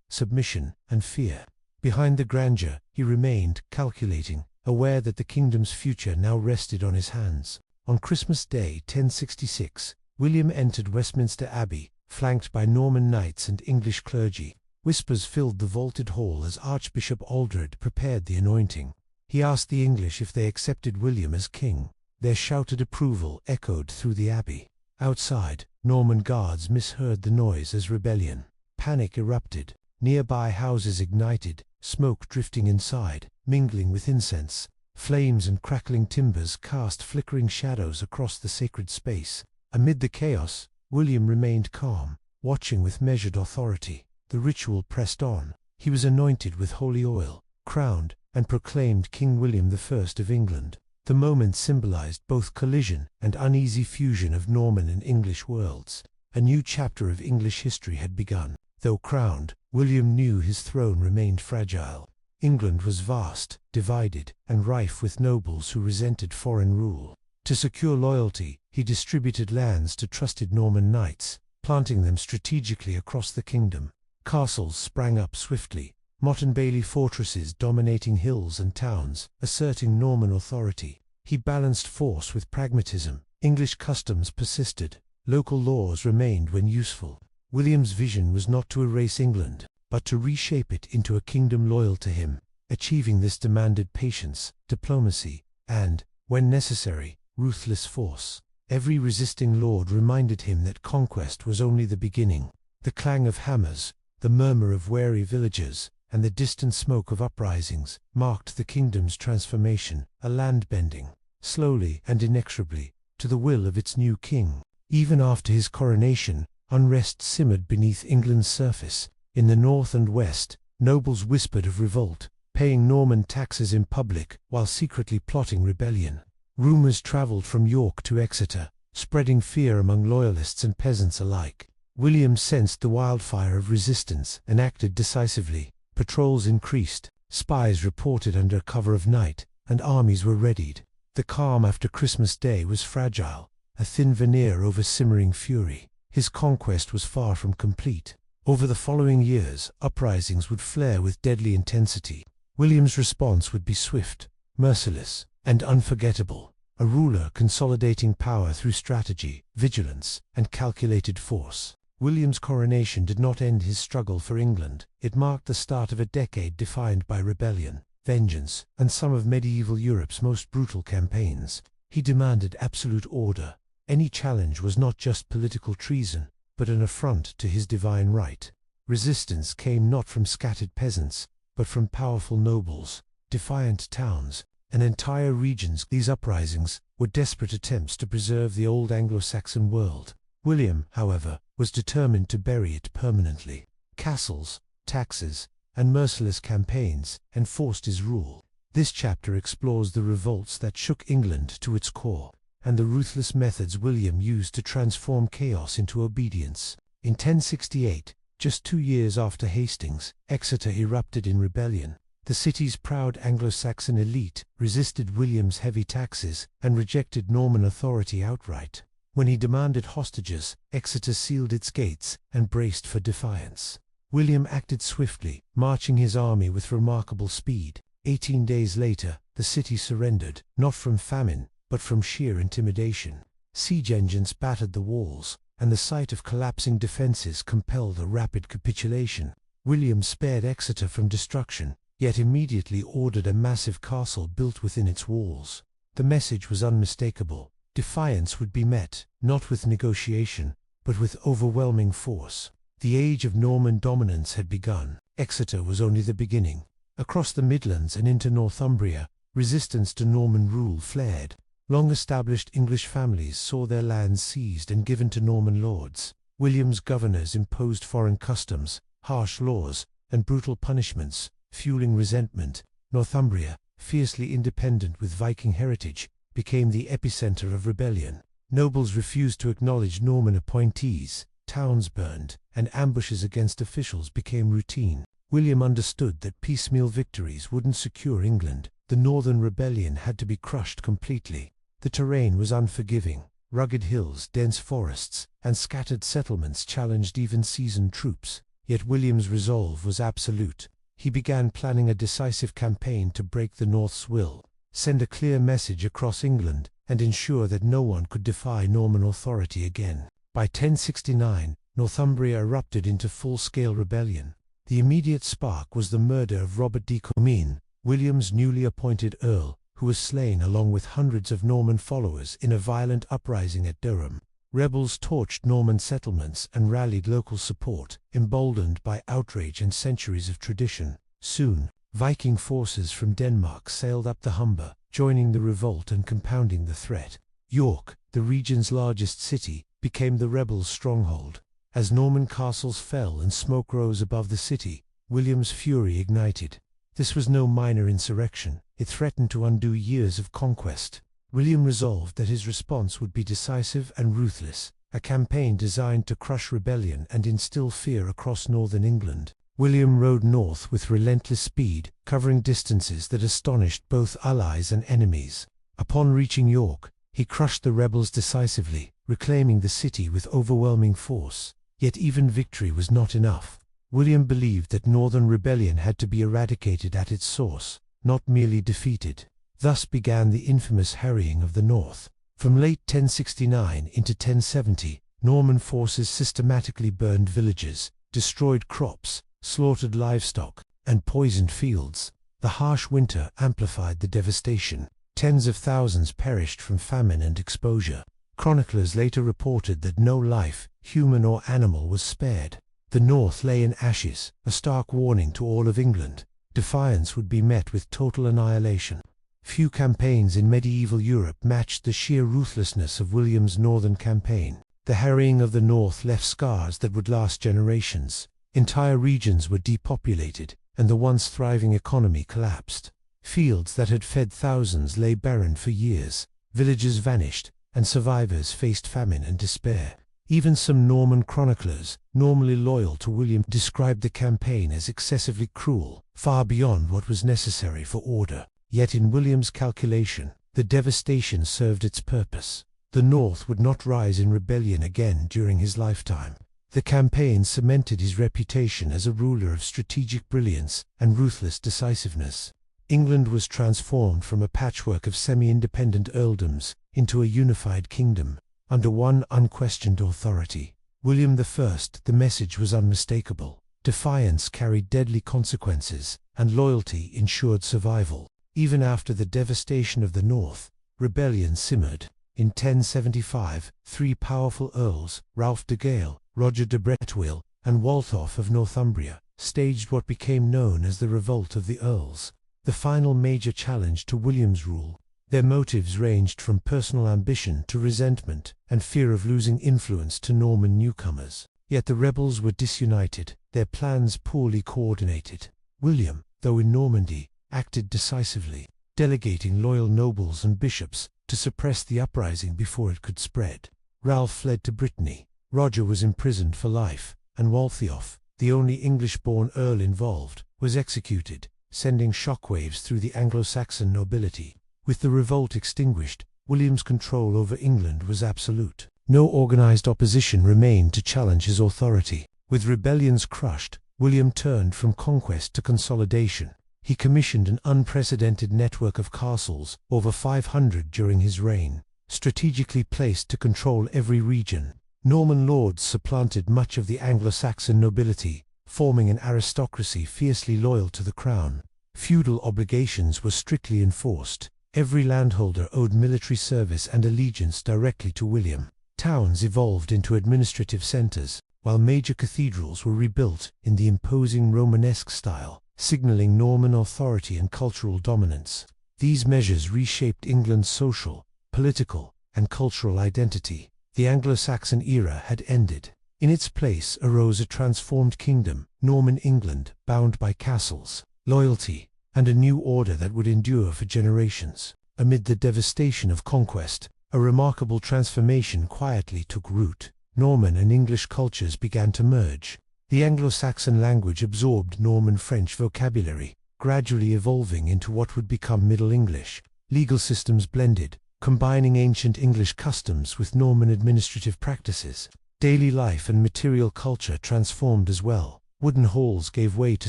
submission, and fear. Behind the grandeur, he remained, calculating, aware that the kingdom's future now rested on his hands. On Christmas Day 1066, William entered Westminster Abbey, flanked by Norman knights and English clergy. Whispers filled the vaulted hall as Archbishop Aldred prepared the anointing. He asked the English if they accepted William as king. Their shouted approval echoed through the abbey. Outside, Norman guards misheard the noise as rebellion. Panic erupted. Nearby houses ignited, smoke drifting inside, mingling with incense. Flames and crackling timbers cast flickering shadows across the sacred space. Amid the chaos, William remained calm, watching with measured authority. The ritual pressed on. He was anointed with holy oil, crowned, and proclaimed King William I of England. The moment symbolized both collision and uneasy fusion of Norman and English worlds. A new chapter of English history had begun. Though crowned, William knew his throne remained fragile. England was vast, divided, and rife with nobles who resented foreign rule. To secure loyalty, he distributed lands to trusted Norman knights, planting them strategically across the kingdom. Castles sprang up swiftly, motte and bailey fortresses dominating hills and towns, asserting Norman authority. He balanced force with pragmatism. English customs persisted. Local laws remained when useful. William's vision was not to erase England, but to reshape it into a kingdom loyal to him. Achieving this demanded patience, diplomacy, and, when necessary, ruthless force. Every resisting lord reminded him that conquest was only the beginning. The clang of hammers, the murmur of wary villagers, and the distant smoke of uprisings marked the kingdom's transformation, a land bending, slowly and inexorably, to the will of its new king. Even after his coronation, unrest simmered beneath England's surface. In the north and west, nobles whispered of revolt, paying Norman taxes in public while secretly plotting rebellion. Rumors traveled from York to Exeter, spreading fear among loyalists and peasants alike. William sensed the wildfire of resistance and acted decisively. Patrols increased, spies reported under cover of night, and armies were readied. The calm after Christmas Day was fragile, a thin veneer over simmering fury. His conquest was far from complete. Over the following years, uprisings would flare with deadly intensity. William's response would be swift, merciless, and unforgettable. A ruler consolidating power through strategy, vigilance, and calculated force. William's coronation did not end his struggle for England. It marked the start of a decade defined by rebellion, vengeance, and some of medieval Europe's most brutal campaigns. He demanded absolute order. Any challenge was not just political treason, but an affront to his divine right. Resistance came not from scattered peasants, but from powerful nobles, defiant towns, and entire regions. These uprisings were desperate attempts to preserve the old Anglo-Saxon world. William, however, was determined to bury it permanently. Castles, taxes, and merciless campaigns enforced his rule. This chapter explores the revolts that shook England to its core, and the ruthless methods William used to transform chaos into obedience. In 1068, just 2 years after Hastings, Exeter erupted in rebellion. The city's proud Anglo-Saxon elite resisted William's heavy taxes and rejected Norman authority outright. When he demanded hostages, Exeter sealed its gates and braced for defiance. William acted swiftly, marching his army with remarkable speed. 18 days later, the city surrendered, not from famine, but from sheer intimidation. Siege engines battered the walls, and the sight of collapsing defenses compelled a rapid capitulation. William spared Exeter from destruction, yet immediately ordered a massive castle built within its walls. The message was unmistakable. Defiance would be met, not with negotiation, but with overwhelming force. The age of Norman dominance had begun. Exeter was only the beginning. Across the Midlands and into Northumbria, resistance to Norman rule flared. Long-established English families saw their lands seized and given to Norman lords. William's governors imposed foreign customs, harsh laws, and brutal punishments, fueling resentment. Northumbria, fiercely independent with Viking heritage, became the epicenter of rebellion. Nobles refused to acknowledge Norman appointees, towns burned, and ambushes against officials became routine. William understood that piecemeal victories wouldn't secure England. The northern rebellion had to be crushed completely. The terrain was unforgiving. Rugged hills, dense forests, and scattered settlements challenged even seasoned troops. Yet William's resolve was absolute. He began planning a decisive campaign to break the North's will, send a clear message across England, and ensure that no one could defy Norman authority again. By 1069, Northumbria erupted into full-scale rebellion. The immediate spark was the murder of Robert de Comines, William's newly appointed earl, who was slain along with hundreds of Norman followers in a violent uprising at Durham. Rebels torched Norman settlements and rallied local support, emboldened by outrage and centuries of tradition. Soon, Viking forces from Denmark sailed up the Humber, joining the revolt and compounding the threat. York, the region's largest city, became the rebels' stronghold. As Norman castles fell and smoke rose above the city, William's fury ignited. This was no minor insurrection. It threatened to undo years of conquest. William resolved that his response would be decisive and ruthless, a campaign designed to crush rebellion and instill fear across northern England. William rode north with relentless speed, covering distances that astonished both allies and enemies. Upon reaching York, he crushed the rebels decisively, reclaiming the city with overwhelming force. Yet even victory was not enough. William believed that northern rebellion had to be eradicated at its source, not merely defeated. Thus began the infamous harrying of the North. From late 1069 into 1070, Norman forces systematically burned villages, destroyed crops, slaughtered livestock, and poisoned fields. The harsh winter amplified the devastation. Tens of thousands perished from famine and exposure. Chroniclers later reported that no life, human or animal, was spared. The North lay in ashes, a stark warning to all of England. Defiance would be met with total annihilation. Few campaigns in medieval Europe matched the sheer ruthlessness of William's northern campaign. The harrying of the North left scars that would last generations. Entire regions were depopulated, and the once thriving economy collapsed. Fields that had fed thousands lay barren for years. Villages vanished, and survivors faced famine and despair. Even some Norman chroniclers, normally loyal to William, described the campaign as excessively cruel, far beyond what was necessary for order. Yet in William's calculation, the devastation served its purpose. The North would not rise in rebellion again during his lifetime. The campaign cemented his reputation as a ruler of strategic brilliance and ruthless decisiveness. England was transformed from a patchwork of semi-independent earldoms into a unified kingdom, under one unquestioned authority. William I, the message was unmistakable. Defiance carried deadly consequences, and loyalty ensured survival. Even after the devastation of the North, rebellion simmered. In 1075, three powerful earls, Ralph de Gale, Roger de Bretteville, and Waltheof of Northumbria, staged what became known as the Revolt of the Earls, the final major challenge to William's rule. Their motives ranged from personal ambition to resentment and fear of losing influence to Norman newcomers. Yet the rebels were disunited, their plans poorly coordinated. William, though in Normandy, acted decisively, delegating loyal nobles and bishops to suppress the uprising before it could spread. Ralph fled to Brittany, Roger was imprisoned for life, and Waltheof, the only English-born earl involved, was executed, sending shockwaves through the Anglo-Saxon nobility. With the revolt extinguished, William's control over England was absolute. No organized opposition remained to challenge his authority. With rebellions crushed, William turned from conquest to consolidation. He commissioned an unprecedented network of castles, over 500 during his reign, strategically placed to control every region. Norman lords supplanted much of the Anglo-Saxon nobility, forming an aristocracy fiercely loyal to the crown. Feudal obligations were strictly enforced. Every landholder owed military service and allegiance directly to William. Towns evolved into administrative centers, while major cathedrals were rebuilt in the imposing Romanesque style, signaling Norman authority and cultural dominance. These measures reshaped England's social, political, and cultural identity. The Anglo-Saxon era had ended. In its place arose a transformed kingdom, Norman England, bound by castles, loyalty, and a new order that would endure for generations. Amid the devastation of conquest, a remarkable transformation quietly took root. Norman and English cultures began to merge. The Anglo-Saxon language absorbed Norman French vocabulary, gradually evolving into what would become Middle English. Legal systems blended, combining ancient English customs with Norman administrative practices. Daily life and material culture transformed as well. Wooden halls gave way to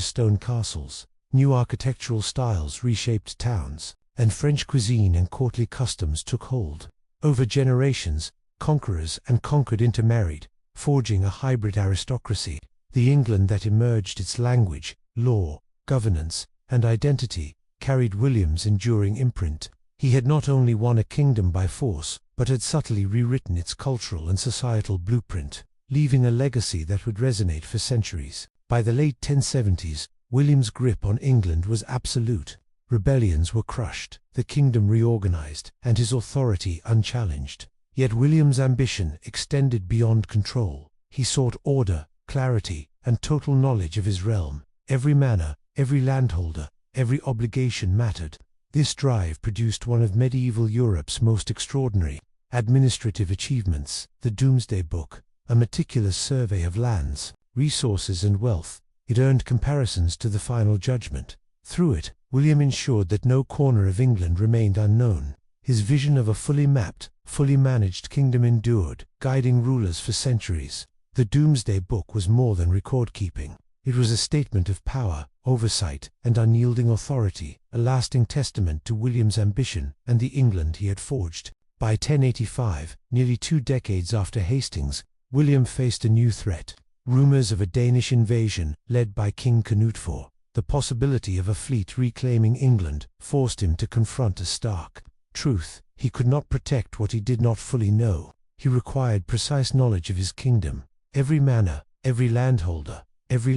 stone castles. New architectural styles reshaped towns, and French cuisine and courtly customs took hold. Over generations, conquerors and conquered intermarried, forging a hybrid aristocracy. The England that emerged, its language, law, governance, and identity, carried William's enduring imprint. He had not only won a kingdom by force, but had subtly rewritten its cultural and societal blueprint, leaving a legacy that would resonate for centuries. By the late 1070s, William's grip on England was absolute. rebellions were crushed, the kingdom reorganized, and his authority unchallenged. Yet William's ambition extended beyond control. He sought order, clarity, and total knowledge of his realm. Every manor, every landholder, every obligation mattered. This drive produced one of medieval Europe's most extraordinary administrative achievements, the Domesday Book, a meticulous survey of lands, resources, and wealth. It earned comparisons to the Final Judgment. Through it, William ensured that no corner of England remained unknown. His vision of a fully mapped, fully managed kingdom endured, guiding rulers for centuries. The Domesday Book was more than record-keeping. It was a statement of power, oversight, and unyielding authority, a lasting testament to William's ambition and the England he had forged. By 1085, nearly 2 decades after Hastings, William faced a new threat. Rumors of a Danish invasion, led by King Canute IV. The possibility of a fleet reclaiming England forced him to confront a stark truth. He could not protect what he did not fully know. He required precise knowledge of his kingdom. Every manor, every landholder, every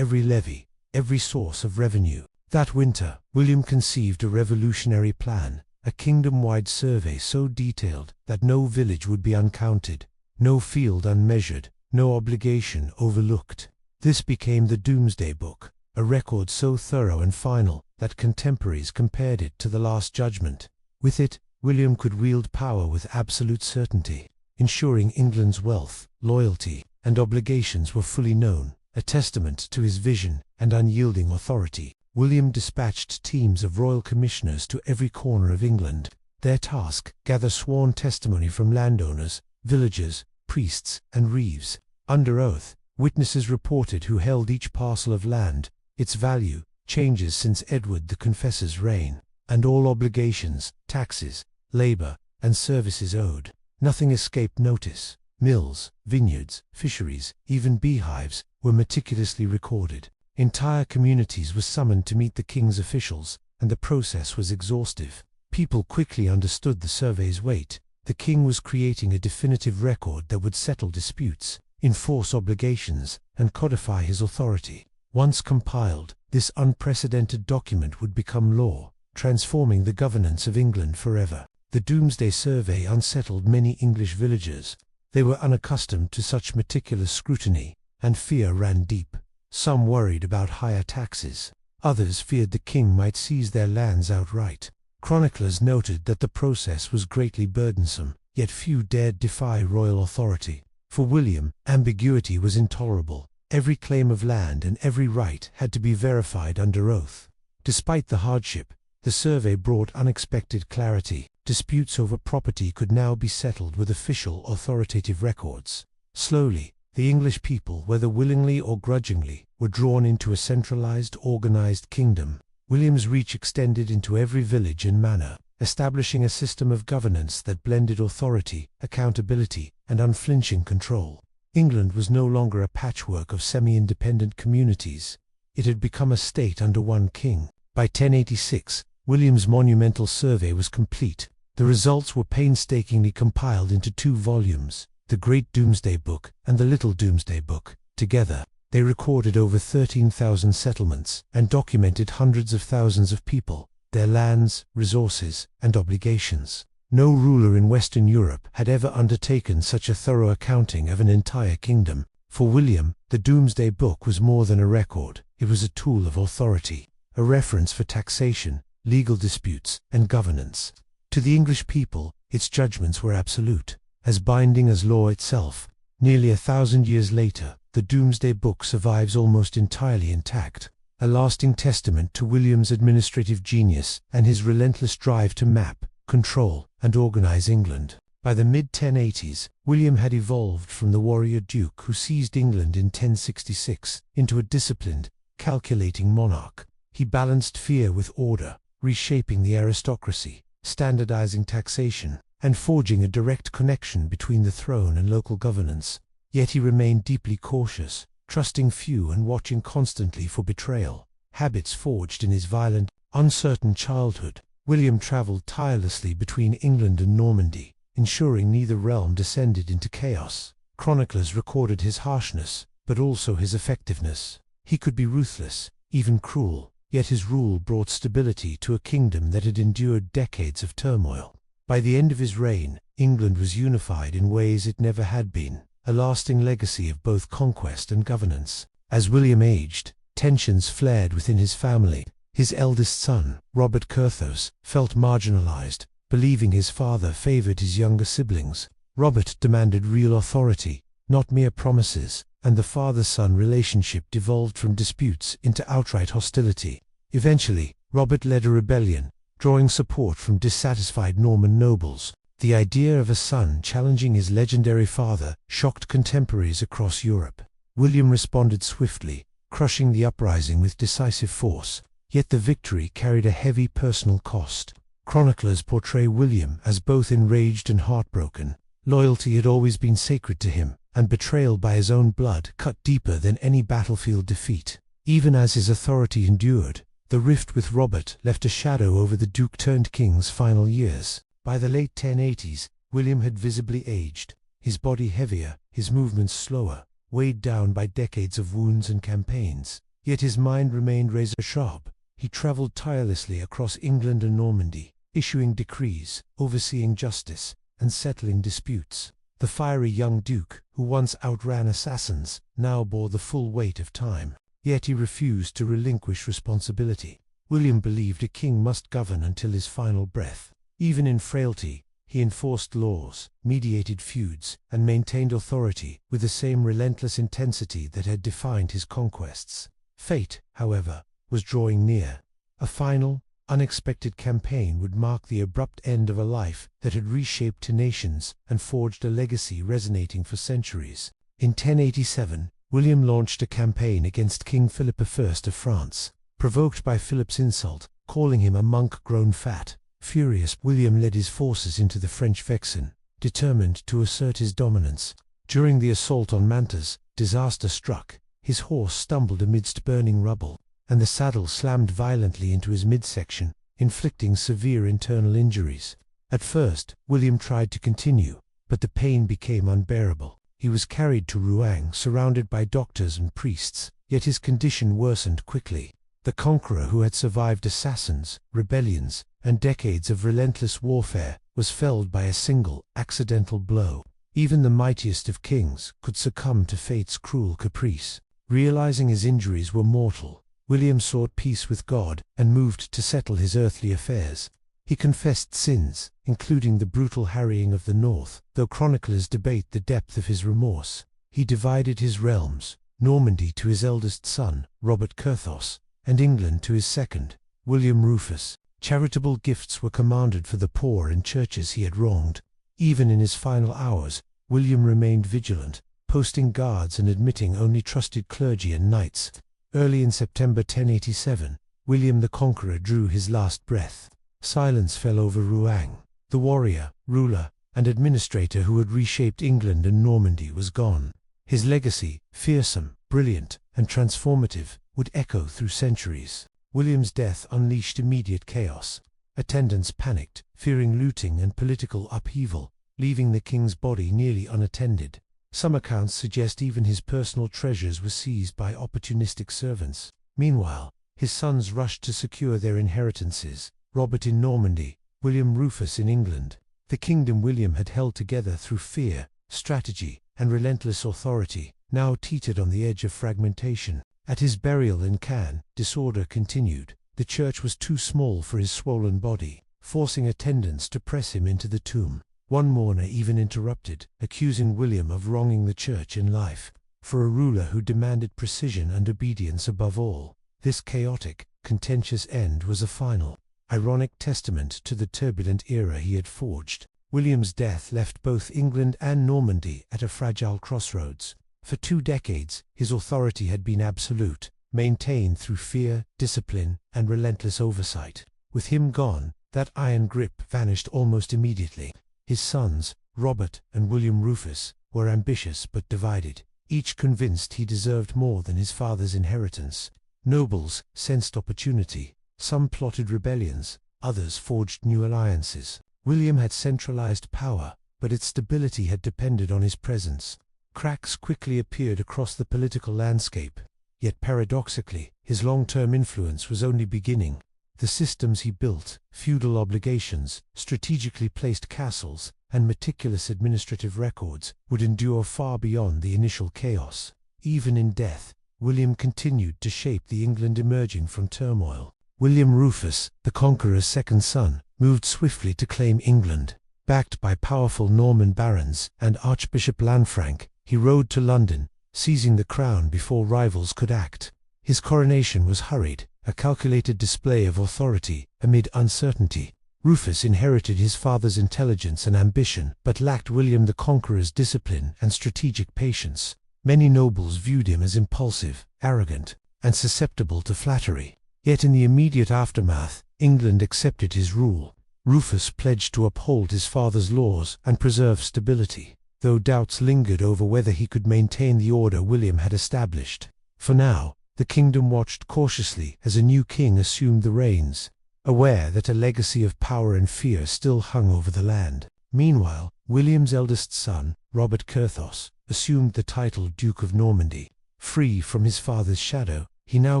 levy, every source of revenue. That winter, William conceived a revolutionary plan, a kingdom-wide survey so detailed that no village would be uncounted, no field unmeasured, no obligation overlooked. This became the Domesday Book, a record so thorough and final that contemporaries compared it to the Last Judgment. With it, William could wield power with absolute certainty, ensuring England's wealth, loyalty, and obligations were fully known, a testament to his vision and unyielding authority. William dispatched teams of royal commissioners to every corner of England. Their task: gather sworn testimony from landowners, villagers, priests, and reeves. Under oath, witnesses reported who held each parcel of land, its value, changes since Edward the Confessor's reign, and all obligations, taxes, labor, and services owed. Nothing escaped notice. Mills, vineyards, fisheries, even beehives, were meticulously recorded. Entire communities were summoned to meet the king's officials, and the process was exhaustive. People quickly understood the survey's weight. The king was creating a definitive record that would settle disputes, enforce obligations, and codify his authority. Once compiled, this unprecedented document would become law, transforming the governance of England forever. The Domesday Survey unsettled many English villagers. They were unaccustomed to such meticulous scrutiny, and fear ran deep. Some worried about higher taxes. Others feared the king might seize their lands outright. Chroniclers noted that the process was greatly burdensome, yet few dared defy royal authority. For William, ambiguity was intolerable. Every claim of land and every right had to be verified under oath. Despite the hardship, the survey brought unexpected clarity. Disputes over property could now be settled with official, authoritative records. Slowly, the English people, whether willingly or grudgingly, were drawn into a centralized, organized kingdom. William's reach extended into every village and manor, establishing a system of governance that blended authority, accountability, and unflinching control. England was no longer a patchwork of semi-independent communities. It had become a state under one king. By 1086, William's monumental survey was complete. The results were painstakingly compiled into 2 volumes, the Great Domesday Book and the Little Domesday Book. Together, they recorded over 13,000 settlements and documented hundreds of thousands of people, their lands, resources, and obligations. No ruler in Western Europe had ever undertaken such a thorough accounting of an entire kingdom. For William, the Domesday Book was more than a record. It was a tool of authority, a reference for taxation, legal disputes, and governance. To the English people, its judgments were absolute, as binding as law itself. Nearly 1,000 years later, the Domesday Book survives almost entirely intact, a lasting testament to William's administrative genius and his relentless drive to map, control, and organize England. By the mid-1080s, William had evolved from the warrior duke who seized England in 1066 into a disciplined, calculating monarch. He balanced fear with order, reshaping the aristocracy, standardizing taxation, and forging a direct connection between the throne and local governance. Yet he remained deeply cautious, trusting few and watching constantly for betrayal. Habits forged in his violent, uncertain childhood, William traveled tirelessly between England and Normandy, ensuring neither realm descended into chaos. Chroniclers recorded his harshness, but also his effectiveness. He could be ruthless, even cruel, yet his rule brought stability to a kingdom that had endured decades of turmoil. By the end of his reign, England was unified in ways it never had been, a lasting legacy of both conquest and governance. As William aged, tensions flared within his family. His eldest son, Robert Curthose, felt marginalized, believing his father favored his younger siblings. Robert demanded real authority, not mere promises, and the father-son relationship devolved from disputes into outright hostility. Eventually, Robert led a rebellion, drawing support from dissatisfied Norman nobles. The idea of a son challenging his legendary father shocked contemporaries across Europe. William responded swiftly, crushing the uprising with decisive force, yet the victory carried a heavy personal cost. Chroniclers portray William as both enraged and heartbroken. Loyalty had always been sacred to him, and betrayal by his own blood cut deeper than any battlefield defeat. Even as his authority endured, the rift with Robert left a shadow over the Duke-turned-king's final years. By the late 1080s, William had visibly aged, his body heavier, his movements slower, weighed down by decades of wounds and campaigns. Yet his mind remained razor-sharp. He traveled tirelessly across England and Normandy, issuing decrees, overseeing justice, and settling disputes. The fiery young duke, who once outran assassins, now bore the full weight of time. Yet he refused to relinquish responsibility. William believed a king must govern until his final breath. Even in frailty, he enforced laws, mediated feuds, and maintained authority with the same relentless intensity that had defined his conquests. Fate, however, was drawing near. A final, unexpected campaign would mark the abrupt end of a life that had reshaped nations and forged a legacy resonating for centuries. In 1087, William launched a campaign against King Philip I of France, provoked by Philip's insult, calling him a monk grown fat. Furious, William led his forces into the French Vexin, determined to assert his dominance. During the assault on Mantes, disaster struck. His horse stumbled amidst burning rubble, and the saddle slammed violently into his midsection, inflicting severe internal injuries. At first, William tried to continue, but the pain became unbearable. He was carried to Rouen, surrounded by doctors and priests, yet his condition worsened quickly. The conqueror, who had survived assassins, rebellions, and decades of relentless warfare, was felled by a single, accidental blow. Even the mightiest of kings could succumb to fate's cruel caprice. Realizing his injuries were mortal, William sought peace with God and moved to settle his earthly affairs. He confessed sins, including the brutal harrying of the north, though chroniclers debate the depth of his remorse. He divided his realms, Normandy to his eldest son, Robert Curthose, and England to his second, William Rufus. Charitable gifts were commanded for the poor and churches he had wronged. Even in his final hours, William remained vigilant, posting guards and admitting only trusted clergy and knights. Early in September 1087, William the Conqueror drew his last breath. Silence fell over Rouen. The warrior, ruler, and administrator who had reshaped England and Normandy was gone. His legacy, fearsome, brilliant, and transformative, would echo through centuries. William's death unleashed immediate chaos. Attendants panicked, fearing looting and political upheaval, leaving the king's body nearly unattended. Some accounts suggest even his personal treasures were seized by opportunistic servants. Meanwhile, his sons rushed to secure their inheritances, Robert in Normandy, William Rufus in England. The kingdom William had held together through fear, strategy, and relentless authority, now teetered on the edge of fragmentation. At his burial in Caen, disorder continued. The church was too small for his swollen body, forcing attendants to press him into the tomb. One mourner even interrupted, accusing William of wronging the church in life. For a ruler who demanded precision and obedience above all, this chaotic, contentious end was a final, ironic testament to the turbulent era he had forged. William's death left both England and Normandy at a fragile crossroads. For 2 decades, his authority had been absolute, maintained through fear, discipline, and relentless oversight. With him gone, that iron grip vanished almost immediately. His sons, Robert and William Rufus, were ambitious but divided, each convinced he deserved more than his father's inheritance. Nobles sensed opportunity. Some plotted rebellions, others forged new alliances. William had centralized power, but its stability had depended on his presence. Cracks quickly appeared across the political landscape. Yet paradoxically, his long-term influence was only beginning. The systems he built, feudal obligations, strategically placed castles, and meticulous administrative records, would endure far beyond the initial chaos. Even in death, William continued to shape the England emerging from turmoil. William Rufus, the Conqueror's second son, moved swiftly to claim England. Backed by powerful Norman barons and Archbishop Lanfranc, he rode to London, seizing the crown before rivals could act. His coronation was hurried, a calculated display of authority amid uncertainty. Rufus inherited his father's intelligence and ambition, but lacked William the Conqueror's discipline and strategic patience. Many nobles viewed him as impulsive, arrogant, and susceptible to flattery. Yet in the immediate aftermath, England accepted his rule. Rufus pledged to uphold his father's laws and preserve stability, though doubts lingered over whether he could maintain the order William had established. For now, the kingdom watched cautiously as a new king assumed the reins, aware that a legacy of power and fear still hung over the land. Meanwhile, William's eldest son, Robert Curthos, assumed the title Duke of Normandy. Free from his father's shadow, he now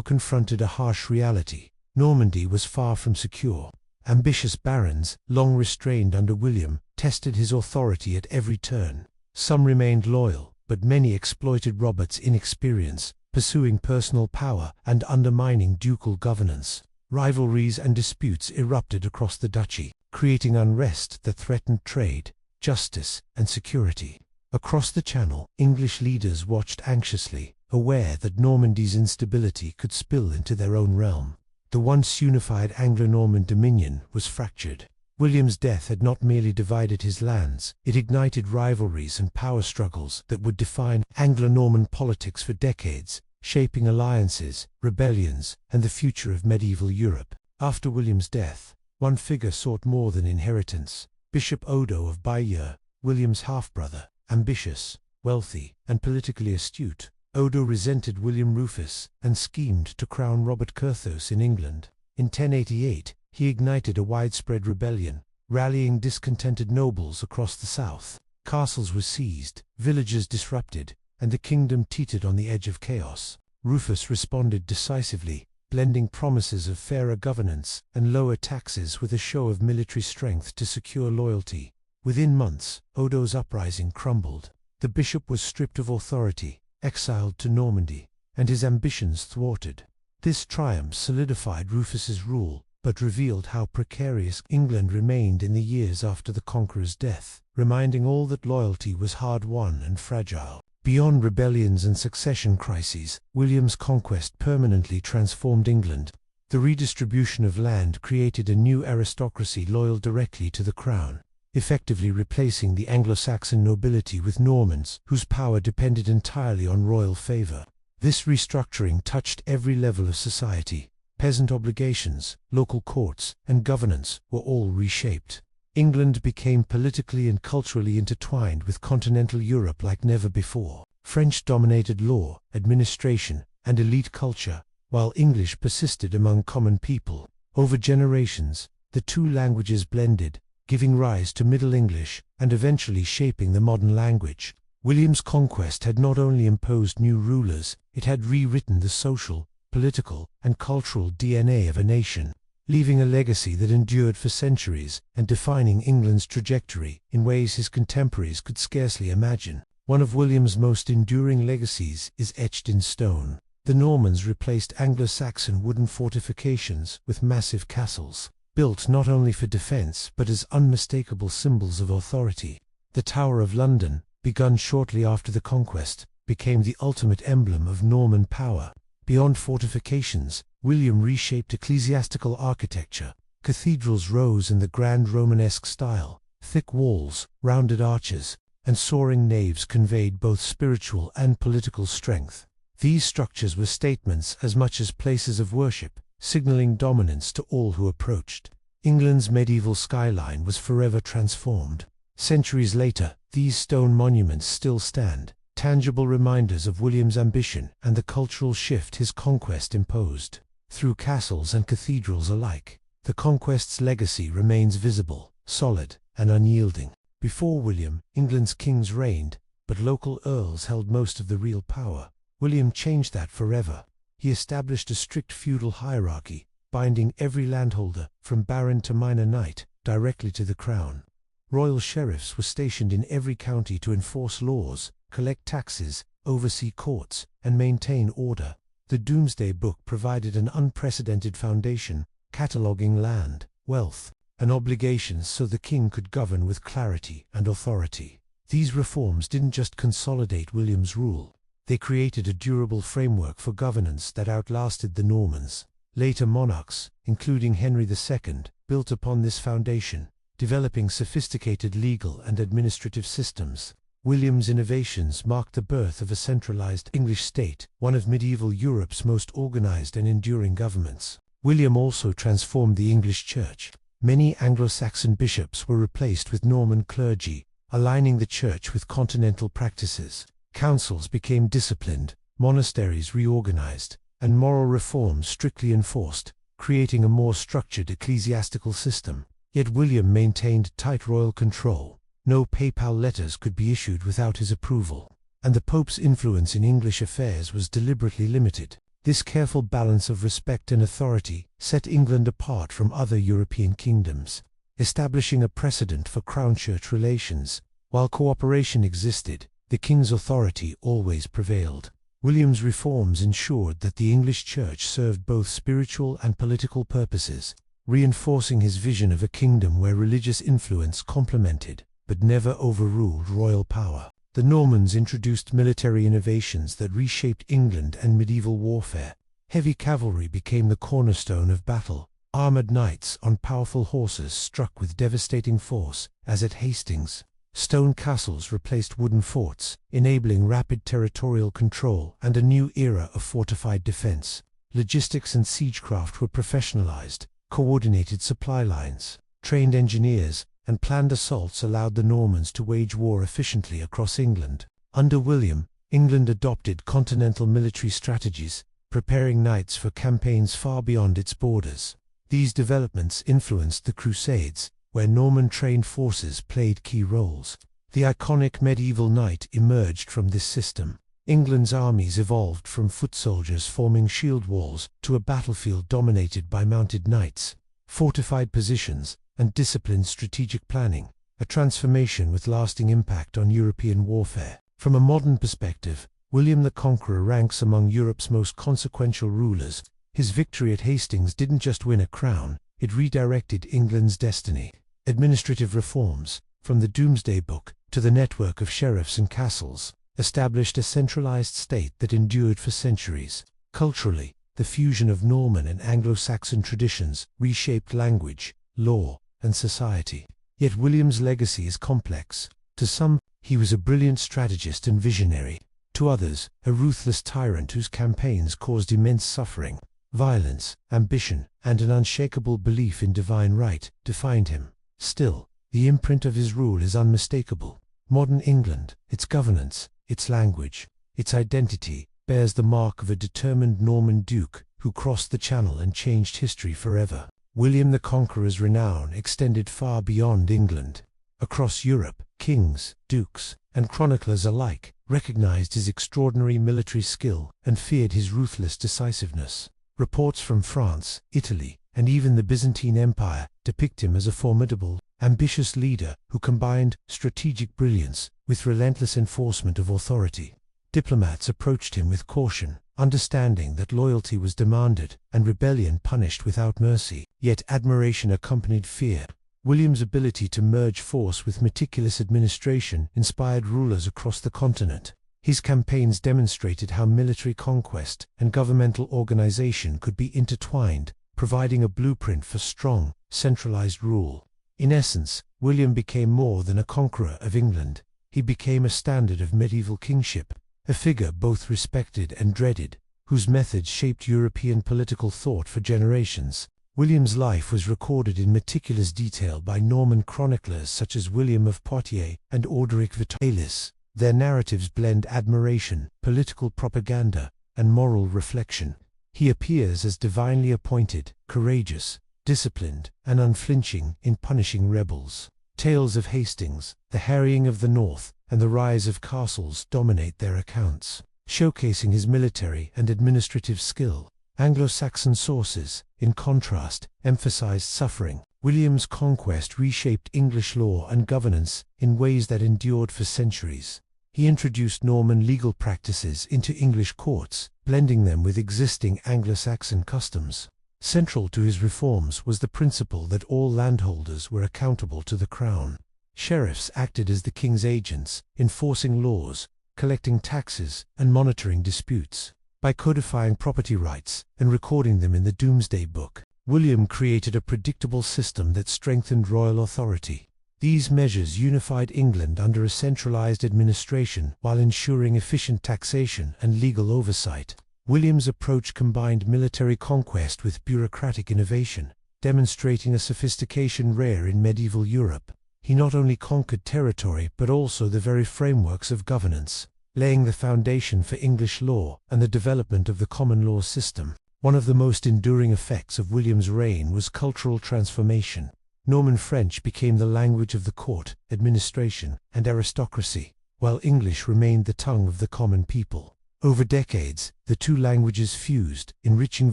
confronted a harsh reality. Normandy was far from secure. Ambitious barons, long restrained under William, tested his authority at every turn. Some remained loyal, but many exploited Robert's inexperience, pursuing personal power and undermining ducal governance. Rivalries and disputes erupted across the duchy, creating unrest that threatened trade, justice, and security. Across the Channel, English leaders watched anxiously, aware that Normandy's instability could spill into their own realm. The once unified Anglo-Norman dominion was fractured. William's death had not merely divided his lands, it ignited rivalries and power struggles that would define Anglo-Norman politics for decades, shaping alliances, rebellions, and the future of medieval Europe. After William's death, one figure sought more than inheritance. Bishop Odo of Bayeux, William's half-brother, ambitious, wealthy, and politically astute, Odo resented William Rufus and schemed to crown Robert Curthos in England. In 1088, he ignited a widespread rebellion, rallying discontented nobles across the south. Castles were seized, villages disrupted, and the kingdom teetered on the edge of chaos. Rufus responded decisively, blending promises of fairer governance and lower taxes with a show of military strength to secure loyalty. Within months, Odo's uprising crumbled. The bishop was stripped of authority, exiled to Normandy, and his ambitions thwarted. This triumph solidified Rufus's rule, but revealed how precarious England remained in the years after the Conqueror's death, reminding all that loyalty was hard-won and fragile. Beyond rebellions and succession crises, William's conquest permanently transformed England. The redistribution of land created a new aristocracy loyal directly to the crown, effectively replacing the Anglo-Saxon nobility with Normans, whose power depended entirely on royal favor. This restructuring touched every level of society. Peasant obligations, local courts, and governance were all reshaped. England became politically and culturally intertwined with continental Europe like never before. French dominated law, administration, and elite culture, while English persisted among common people. Over generations, the two languages blended, giving rise to Middle English and eventually shaping the modern language. William's conquest had not only imposed new rulers, it had rewritten the social, political, and cultural DNA of a nation, leaving a legacy that endured for centuries and defining England's trajectory in ways his contemporaries could scarcely imagine. One of William's most enduring legacies is etched in stone. The Normans replaced Anglo-Saxon wooden fortifications with massive castles, built not only for defense but as unmistakable symbols of authority. The Tower of London, begun shortly after the conquest, became the ultimate emblem of Norman power. Beyond fortifications, William reshaped ecclesiastical architecture. Cathedrals rose in the grand Romanesque style. Thick walls, rounded arches, and soaring naves conveyed both spiritual and political strength. These structures were statements as much as places of worship, signaling dominance to all who approached. England's medieval skyline was forever transformed. Centuries later, these stone monuments still stand, tangible reminders of William's ambition and the cultural shift his conquest imposed. Through castles and cathedrals alike, the conquest's legacy remains visible, solid, and unyielding. Before William, England's kings reigned, but local earls held most of the real power. William changed that forever. He established a strict feudal hierarchy, binding every landholder, from baron to minor knight, directly to the crown. Royal sheriffs were stationed in every county to enforce laws, collect taxes, oversee courts, and maintain order. The Domesday Book provided an unprecedented foundation, cataloguing land, wealth, and obligations so the king could govern with clarity and authority. These reforms didn't just consolidate William's rule, they created a durable framework for governance that outlasted the Normans. Later monarchs, including Henry II, built upon this foundation, developing sophisticated legal and administrative systems. William's innovations marked the birth of a centralized English state, one of medieval Europe's most organized and enduring governments. William also transformed the English Church. Many Anglo-Saxon bishops were replaced with Norman clergy, aligning the Church with continental practices. Councils became disciplined, monasteries reorganized, and moral reforms strictly enforced, creating a more structured ecclesiastical system. Yet William maintained tight royal control. No papal letters could be issued without his approval, and the Pope's influence in English affairs was deliberately limited. This careful balance of respect and authority set England apart from other European kingdoms, establishing a precedent for crown-church relations. While cooperation existed, the king's authority always prevailed. William's reforms ensured that the English Church served both spiritual and political purposes, reinforcing his vision of a kingdom where religious influence complemented, but never overruled royal power. The Normans introduced military innovations that reshaped England and medieval warfare. Heavy cavalry became the cornerstone of battle. Armored knights on powerful horses struck with devastating force, as at Hastings. Stone castles replaced wooden forts, enabling rapid territorial control and a new era of fortified defense. Logistics and siegecraft were professionalized. Coordinated supply lines, trained engineers, and planned assaults allowed the Normans to wage war efficiently across England. Under William, England adopted continental military strategies, preparing knights for campaigns far beyond its borders. These developments influenced the Crusades, where Norman-trained forces played key roles. The iconic medieval knight emerged from this system. England's armies evolved from foot soldiers forming shield walls to a battlefield dominated by mounted knights, fortified positions, and disciplined strategic planning, a transformation with lasting impact on European warfare. From a modern perspective, William the Conqueror ranks among Europe's most consequential rulers. His victory at Hastings didn't just win a crown, it redirected England's destiny. Administrative reforms, from the Domesday Book to the network of sheriffs and castles, established a centralized state that endured for centuries. Culturally, the fusion of Norman and Anglo-Saxon traditions reshaped language, law, and society. Yet William's legacy is complex. To some, he was a brilliant strategist and visionary. To others, a ruthless tyrant whose campaigns caused immense suffering. Violence, ambition, and an unshakable belief in divine right defined him. Still, the imprint of his rule is unmistakable. Modern England, its governance, its language, its identity, bears the mark of a determined Norman duke who crossed the Channel and changed history forever. William the Conqueror's renown extended far beyond England. Across Europe, kings, dukes, and chroniclers alike recognized his extraordinary military skill and feared his ruthless decisiveness. Reports from France, Italy, and even the Byzantine Empire depict him as a formidable, ambitious leader who combined strategic brilliance with relentless enforcement of authority. Diplomats approached him with caution, understanding that loyalty was demanded and rebellion punished without mercy. Yet admiration accompanied fear. William's ability to merge force with meticulous administration inspired rulers across the continent. His campaigns demonstrated how military conquest and governmental organization could be intertwined, providing a blueprint for strong, centralized rule. In essence, William became more than a conqueror of England. He became a standard of medieval kingship, a figure both respected and dreaded, whose methods shaped European political thought for generations. William's life was recorded in meticulous detail by Norman chroniclers such as William of Poitiers and Orderic Vitalis. Their narratives blend admiration, political propaganda, and moral reflection. He appears as divinely appointed, courageous, disciplined, and unflinching in punishing rebels. Tales of Hastings, the harrying of the north, and the rise of castles dominate their accounts, showcasing his military and administrative skill. Anglo-Saxon sources, in contrast, emphasized suffering. William's conquest reshaped English law and governance in ways that endured for centuries. He introduced Norman legal practices into English courts, blending them with existing Anglo-Saxon customs. Central to his reforms was the principle that all landholders were accountable to the crown. Sheriffs acted as the king's agents, enforcing laws, collecting taxes, and monitoring disputes. By codifying property rights and recording them in the Domesday Book, William created a predictable system that strengthened royal authority. These measures unified England under a centralized administration while ensuring efficient taxation and legal oversight. William's approach combined military conquest with bureaucratic innovation, demonstrating a sophistication rare in medieval Europe. He not only conquered territory but also the very frameworks of governance, laying the foundation for English law and the development of the common law system. One of the most enduring effects of William's reign was cultural transformation. Norman French became the language of the court, administration, and aristocracy, while English remained the tongue of the common people. Over decades, the two languages fused, enriching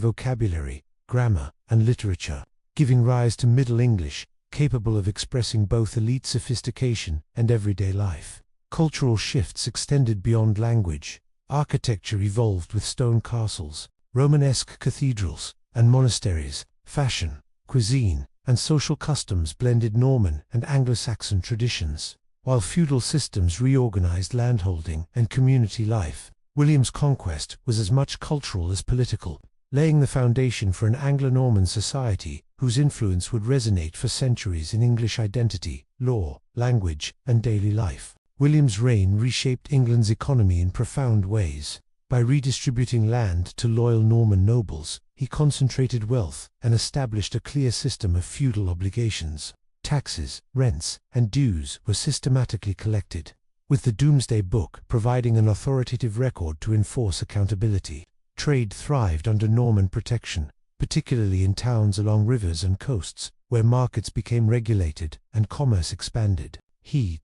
vocabulary, grammar, and literature, giving rise to Middle English, capable of expressing both elite sophistication and everyday life. Cultural shifts extended beyond language. Architecture evolved with stone castles, Romanesque cathedrals, and monasteries. Fashion, cuisine, and social customs blended Norman and Anglo-Saxon traditions, while feudal systems reorganized landholding and community life. William's conquest was as much cultural as political, laying the foundation for an Anglo-Norman society whose influence would resonate for centuries in English identity, law, language, and daily life. William's reign reshaped England's economy in profound ways. By redistributing land to loyal Norman nobles, he concentrated wealth and established a clear system of feudal obligations. Taxes, rents, and dues were systematically collected, with the Domesday Book providing an authoritative record to enforce accountability. Trade thrived under Norman protection, particularly in towns along rivers and coasts, where markets became regulated and commerce expanded.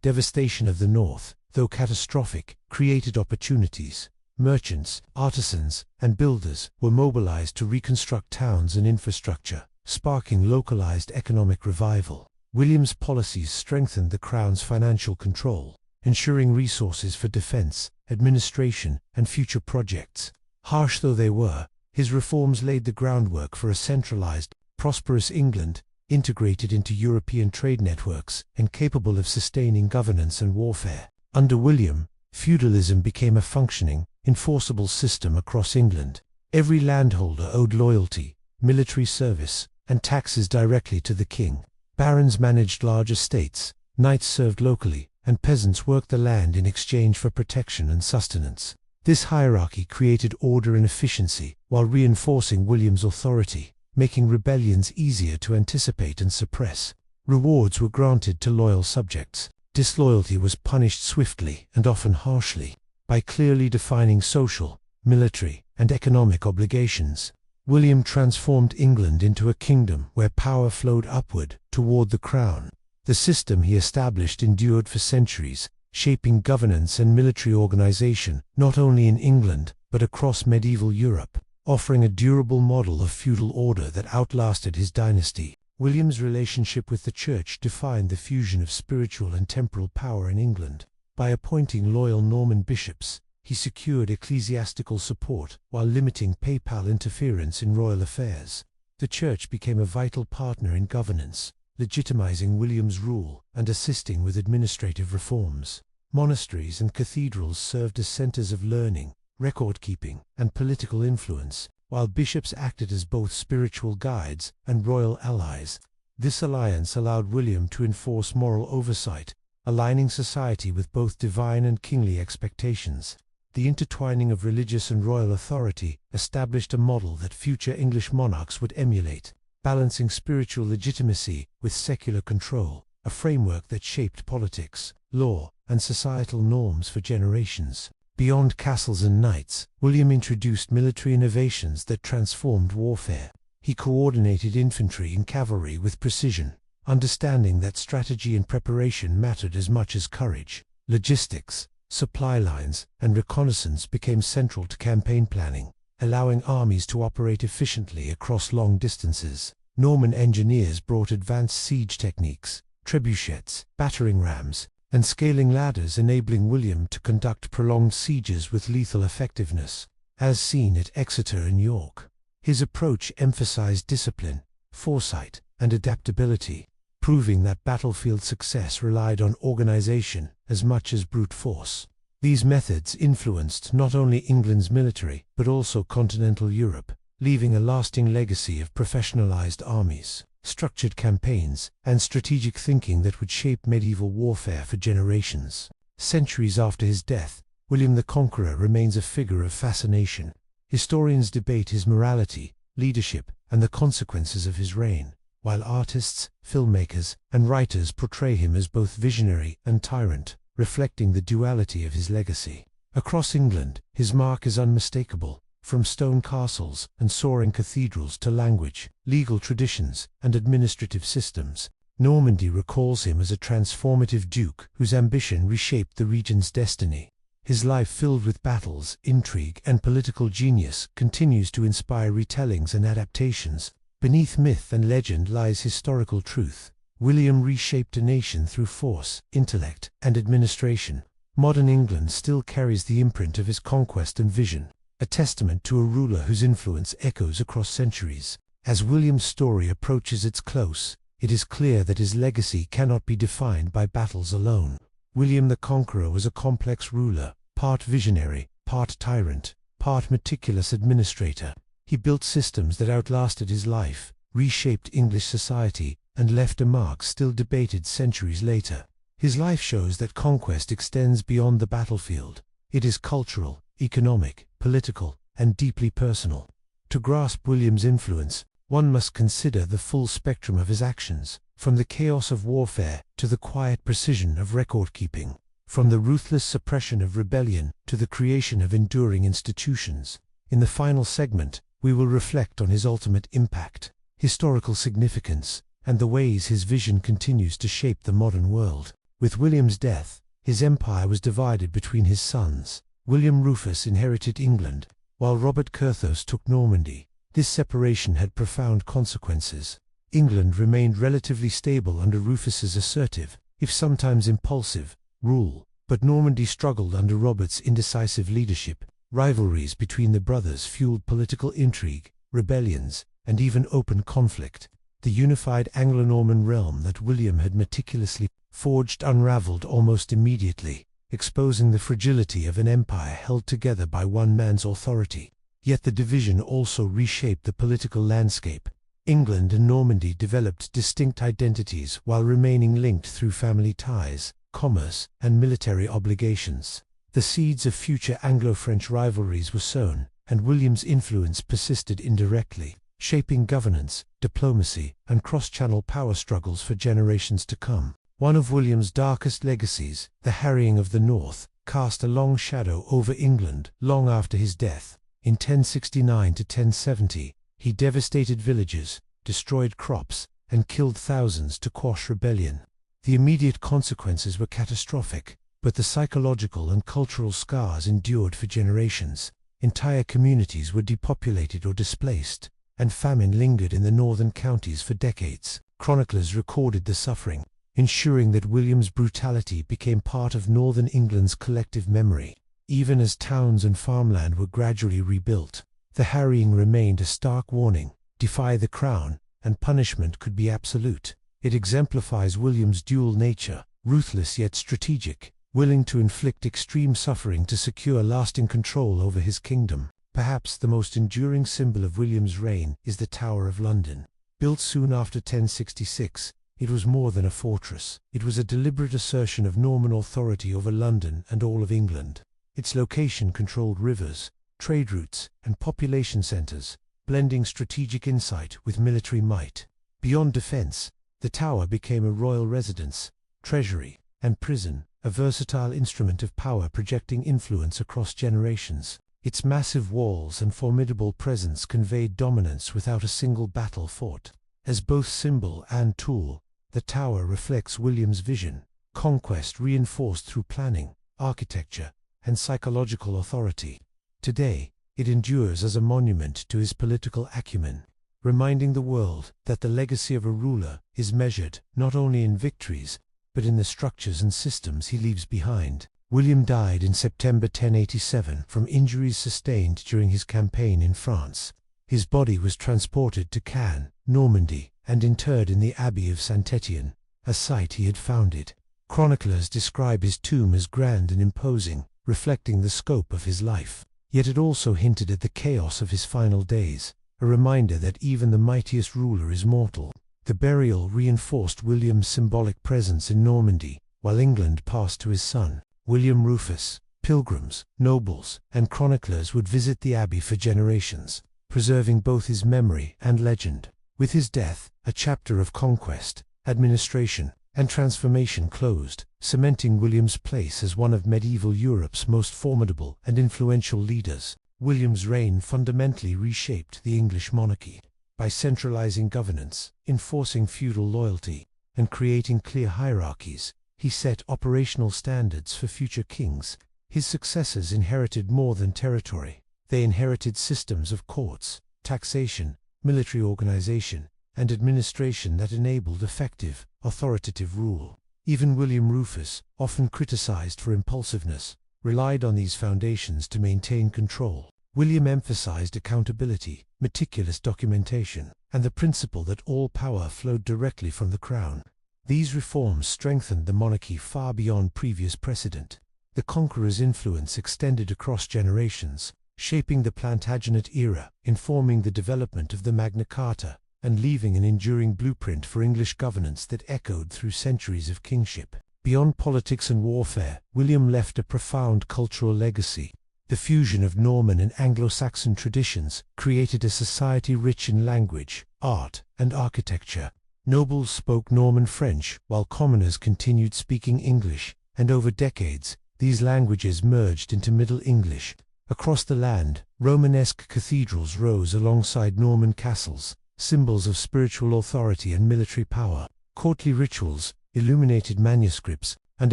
Devastation of the north, though catastrophic, created opportunities. Merchants, artisans, and builders were mobilized to reconstruct towns and infrastructure, sparking localized economic revival. William's policies strengthened the crown's financial control, ensuring resources for defense, administration, and future projects. Harsh though they were, his reforms laid the groundwork for a centralized, prosperous England, integrated into European trade networks and capable of sustaining governance and warfare. Under William, feudalism became a functioning, enforceable system across England. Every landholder owed loyalty, military service, and taxes directly to the king. Barons managed large estates, knights served locally, and peasants worked the land in exchange for protection and sustenance. This hierarchy created order and efficiency while reinforcing William's authority, making rebellions easier to anticipate and suppress. Rewards were granted to loyal subjects. Disloyalty was punished swiftly and often harshly. By clearly defining social, military, and economic obligations, William transformed England into a kingdom where power flowed upward toward the crown. The system he established endured for centuries, shaping governance and military organization not only in England but across medieval Europe, offering a durable model of feudal order that outlasted his dynasty. William's relationship with the Church defined the fusion of spiritual and temporal power in England. By appointing loyal Norman bishops, he secured ecclesiastical support while limiting papal interference in royal affairs. The Church became a vital partner in governance, legitimizing William's rule and assisting with administrative reforms. Monasteries and cathedrals served as centers of learning, record-keeping, and political influence, while bishops acted as both spiritual guides and royal allies. This alliance allowed William to enforce moral oversight, aligning society with both divine and kingly expectations. The intertwining of religious and royal authority established a model that future English monarchs would emulate, balancing spiritual legitimacy with secular control, a framework that shaped politics, law, and societal norms for generations. Beyond castles and knights, William introduced military innovations that transformed warfare. He coordinated infantry and cavalry with precision, understanding that strategy and preparation mattered as much as courage. Logistics, supply lines, and reconnaissance became central to campaign planning, allowing armies to operate efficiently across long distances. Norman engineers brought advanced siege techniques, trebuchets, battering rams, and scaling ladders, enabling William to conduct prolonged sieges with lethal effectiveness, as seen at Exeter and York. His approach emphasized discipline, foresight, and adaptability, proving that battlefield success relied on organization as much as brute force. These methods influenced not only England's military, but also continental Europe, leaving a lasting legacy of professionalized armies, structured campaigns, and strategic thinking that would shape medieval warfare for generations. Centuries after his death, William the Conqueror remains a figure of fascination. Historians debate his morality, leadership, and the consequences of his reign, while artists, filmmakers, and writers portray him as both visionary and tyrant, reflecting the duality of his legacy. Across England, his mark is unmistakable, from stone castles and soaring cathedrals to language, legal traditions, and administrative systems. Normandy recalls him as a transformative duke whose ambition reshaped the region's destiny. His life, filled with battles, intrigue, and political genius, continues to inspire retellings and adaptations. Beneath myth and legend lies historical truth. William reshaped a nation through force, intellect, and administration. Modern England still carries the imprint of his conquest and vision, a testament to a ruler whose influence echoes across centuries. As William's story approaches its close, it is clear that his legacy cannot be defined by battles alone. William the Conqueror was a complex ruler, part visionary, part tyrant, part meticulous administrator. He built systems that outlasted his life, reshaped English society, and left a mark still debated centuries later. His life shows that conquest extends beyond the battlefield. It is cultural, economic, political, and deeply personal. To grasp William's influence, one must consider the full spectrum of his actions, from the chaos of warfare to the quiet precision of record-keeping, from the ruthless suppression of rebellion to the creation of enduring institutions. In the final segment, we will reflect on his ultimate impact, historical significance, and the ways his vision continues to shape the modern world. With William's death, his empire was divided between his sons. William Rufus inherited England, while Robert Curthose took Normandy. This separation had profound consequences. England remained relatively stable under Rufus's assertive, if sometimes impulsive, rule, but Normandy struggled under Robert's indecisive leadership. Rivalries between the brothers fueled political intrigue, rebellions, and even open conflict. The unified Anglo-Norman realm that William had meticulously forged unraveled almost immediately, exposing the fragility of an empire held together by one man's authority. Yet the division also reshaped the political landscape. England and Normandy developed distinct identities while remaining linked through family ties, commerce, and military obligations. The seeds of future Anglo-French rivalries were sown, and William's influence persisted indirectly, shaping governance, diplomacy, and cross-channel power struggles for generations to come. One of William's darkest legacies, the harrying of the North, cast a long shadow over England long after his death. In 1069 to 1070, he devastated villages, destroyed crops, and killed thousands to quash rebellion. The immediate consequences were catastrophic, but the psychological and cultural scars endured for generations. Entire communities were depopulated or displaced, and famine lingered in the northern counties for decades. Chroniclers recorded the suffering, ensuring that William's brutality became part of northern England's collective memory. Even as towns and farmland were gradually rebuilt, the harrying remained a stark warning: defy the crown, and punishment could be absolute. It exemplifies William's dual nature, ruthless yet strategic, willing to inflict extreme suffering to secure lasting control over his kingdom. Perhaps the most enduring symbol of William's reign is the Tower of London. Built soon after 1066, it was more than a fortress. It was a deliberate assertion of Norman authority over London and all of England. Its location controlled rivers, trade routes, and population centers, blending strategic insight with military might. Beyond defense, the tower became a royal residence, treasury, and prison, a versatile instrument of power projecting influence across generations. Its massive walls and formidable presence conveyed dominance without a single battle fought. As both symbol and tool, the tower reflects William's vision: conquest reinforced through planning, architecture, and psychological authority. Today, it endures as a monument to his political acumen, reminding the world that the legacy of a ruler is measured not only in victories, but in the structures and systems he leaves behind. William died in September 1087 from injuries sustained during his campaign in France. His body was transported to Caen, Normandy, and interred in the Abbey of Saint-Étienne, a site he had founded. Chroniclers describe his tomb as grand and imposing, reflecting the scope of his life. Yet it also hinted at the chaos of his final days, a reminder that even the mightiest ruler is mortal. The burial reinforced William's symbolic presence in Normandy, while England passed to his son, William Rufus. Pilgrims, nobles, and chroniclers would visit the abbey for generations, preserving both his memory and legend. With his death, a chapter of conquest, administration, and transformation closed, cementing William's place as one of medieval Europe's most formidable and influential leaders. William's reign fundamentally reshaped the English monarchy. By centralizing governance, enforcing feudal loyalty, and creating clear hierarchies, he set operational standards for future kings. His successors inherited more than territory. They inherited systems of courts, taxation, military organization, and administration that enabled effective, authoritative rule. Even William Rufus, often criticized for impulsiveness, relied on these foundations to maintain control. William emphasized accountability, meticulous documentation, and the principle that all power flowed directly from the crown. These reforms strengthened the monarchy far beyond previous precedent. The conqueror's influence extended across generations, shaping the Plantagenet era, informing the development of the Magna Carta, and leaving an enduring blueprint for English governance that echoed through centuries of kingship. Beyond politics and warfare, William left a profound cultural legacy. The fusion of Norman and Anglo-Saxon traditions created a society rich in language, art, and architecture. Nobles spoke Norman French, while commoners continued speaking English, and over decades, these languages merged into Middle English. Across the land, Romanesque cathedrals rose alongside Norman castles, symbols of spiritual authority and military power. Courtly rituals, illuminated manuscripts, and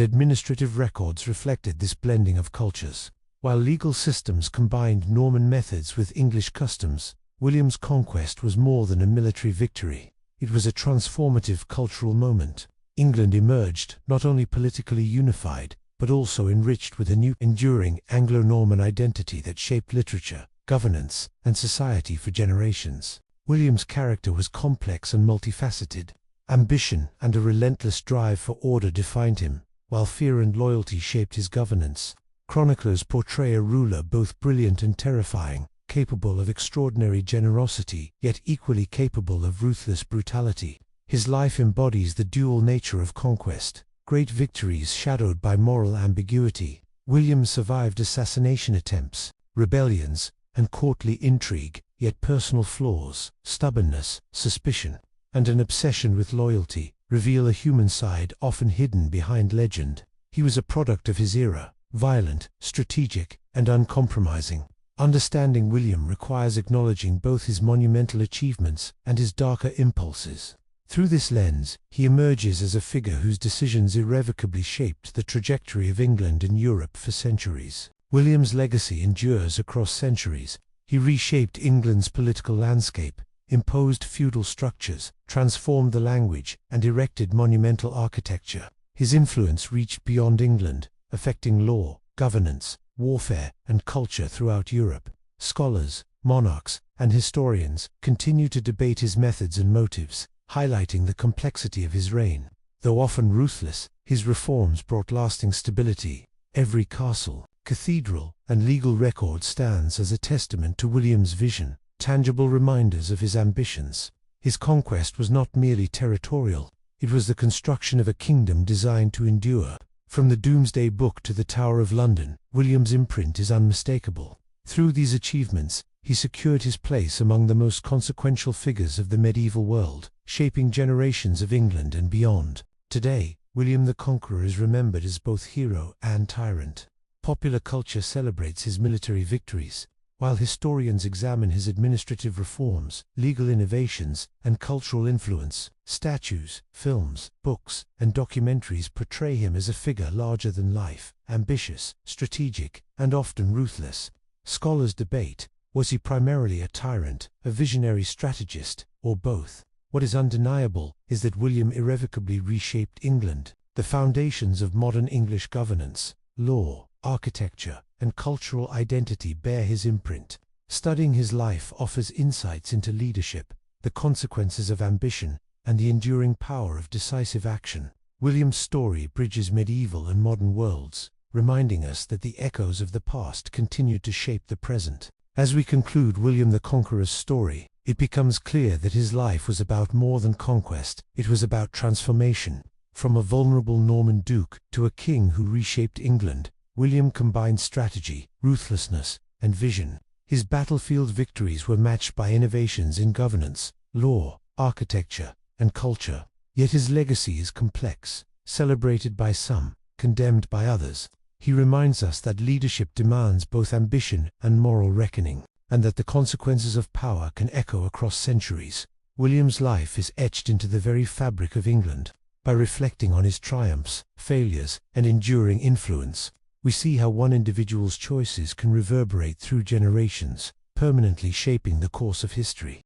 administrative records reflected this blending of cultures. While legal systems combined Norman methods with English customs, William's conquest was more than a military victory. It was a transformative cultural moment. England emerged not only politically unified, but also enriched with a new, enduring Anglo-Norman identity that shaped literature, governance, and society for generations. William's character was complex and multifaceted. Ambition and a relentless drive for order defined him, while fear and loyalty shaped his governance. Chroniclers portray a ruler both brilliant and terrifying, capable of extraordinary generosity, yet equally capable of ruthless brutality. His life embodies the dual nature of conquest. Great victories shadowed by moral ambiguity. William survived assassination attempts, rebellions, and courtly intrigue, yet personal flaws, stubbornness, suspicion, and an obsession with loyalty reveal a human side often hidden behind legend. He was a product of his era, violent, strategic, and uncompromising. Understanding William requires acknowledging both his monumental achievements and his darker impulses. Through this lens, he emerges as a figure whose decisions irrevocably shaped the trajectory of England and Europe for centuries. William's legacy endures across centuries. He reshaped England's political landscape, imposed feudal structures, transformed the language, and erected monumental architecture. His influence reached beyond England, affecting law, governance, warfare, and culture throughout Europe. Scholars, monarchs, and historians continue to debate his methods and motives, highlighting the complexity of his reign. Though often ruthless, his reforms brought lasting stability. Every castle, cathedral, and legal record stands as a testament to William's vision, tangible reminders of his ambitions. His conquest was not merely territorial, it was the construction of a kingdom designed to endure. From the Domesday Book to the Tower of London, William's imprint is unmistakable. Through these achievements, he secured his place among the most consequential figures of the medieval world, shaping generations of England and beyond. Today, William the Conqueror is remembered as both hero and tyrant. Popular culture celebrates his military victories, while historians examine his administrative reforms, legal innovations, and cultural influence. Statues, films, books, and documentaries portray him as a figure larger than life, ambitious, strategic, and often ruthless. Scholars debate, was he primarily a tyrant, a visionary strategist, or both? What is undeniable is that William irrevocably reshaped England. The foundations of modern English governance, law, architecture, and cultural identity bear his imprint. Studying his life offers insights into leadership, the consequences of ambition, and the enduring power of decisive action. William's story bridges medieval and modern worlds, reminding us that the echoes of the past continue to shape the present. As we conclude William the Conqueror's story, it becomes clear that his life was about more than conquest. It was about transformation. From a vulnerable Norman duke to a king who reshaped England, William combined strategy, ruthlessness, and vision. His battlefield victories were matched by innovations in governance, law, architecture, and culture. Yet his legacy is complex, celebrated by some, condemned by others. He reminds us that leadership demands both ambition and moral reckoning, and that the consequences of power can echo across centuries. William's life is etched into the very fabric of England. By reflecting on his triumphs, failures, and enduring influence, we see how one individual's choices can reverberate through generations, permanently shaping the course of history.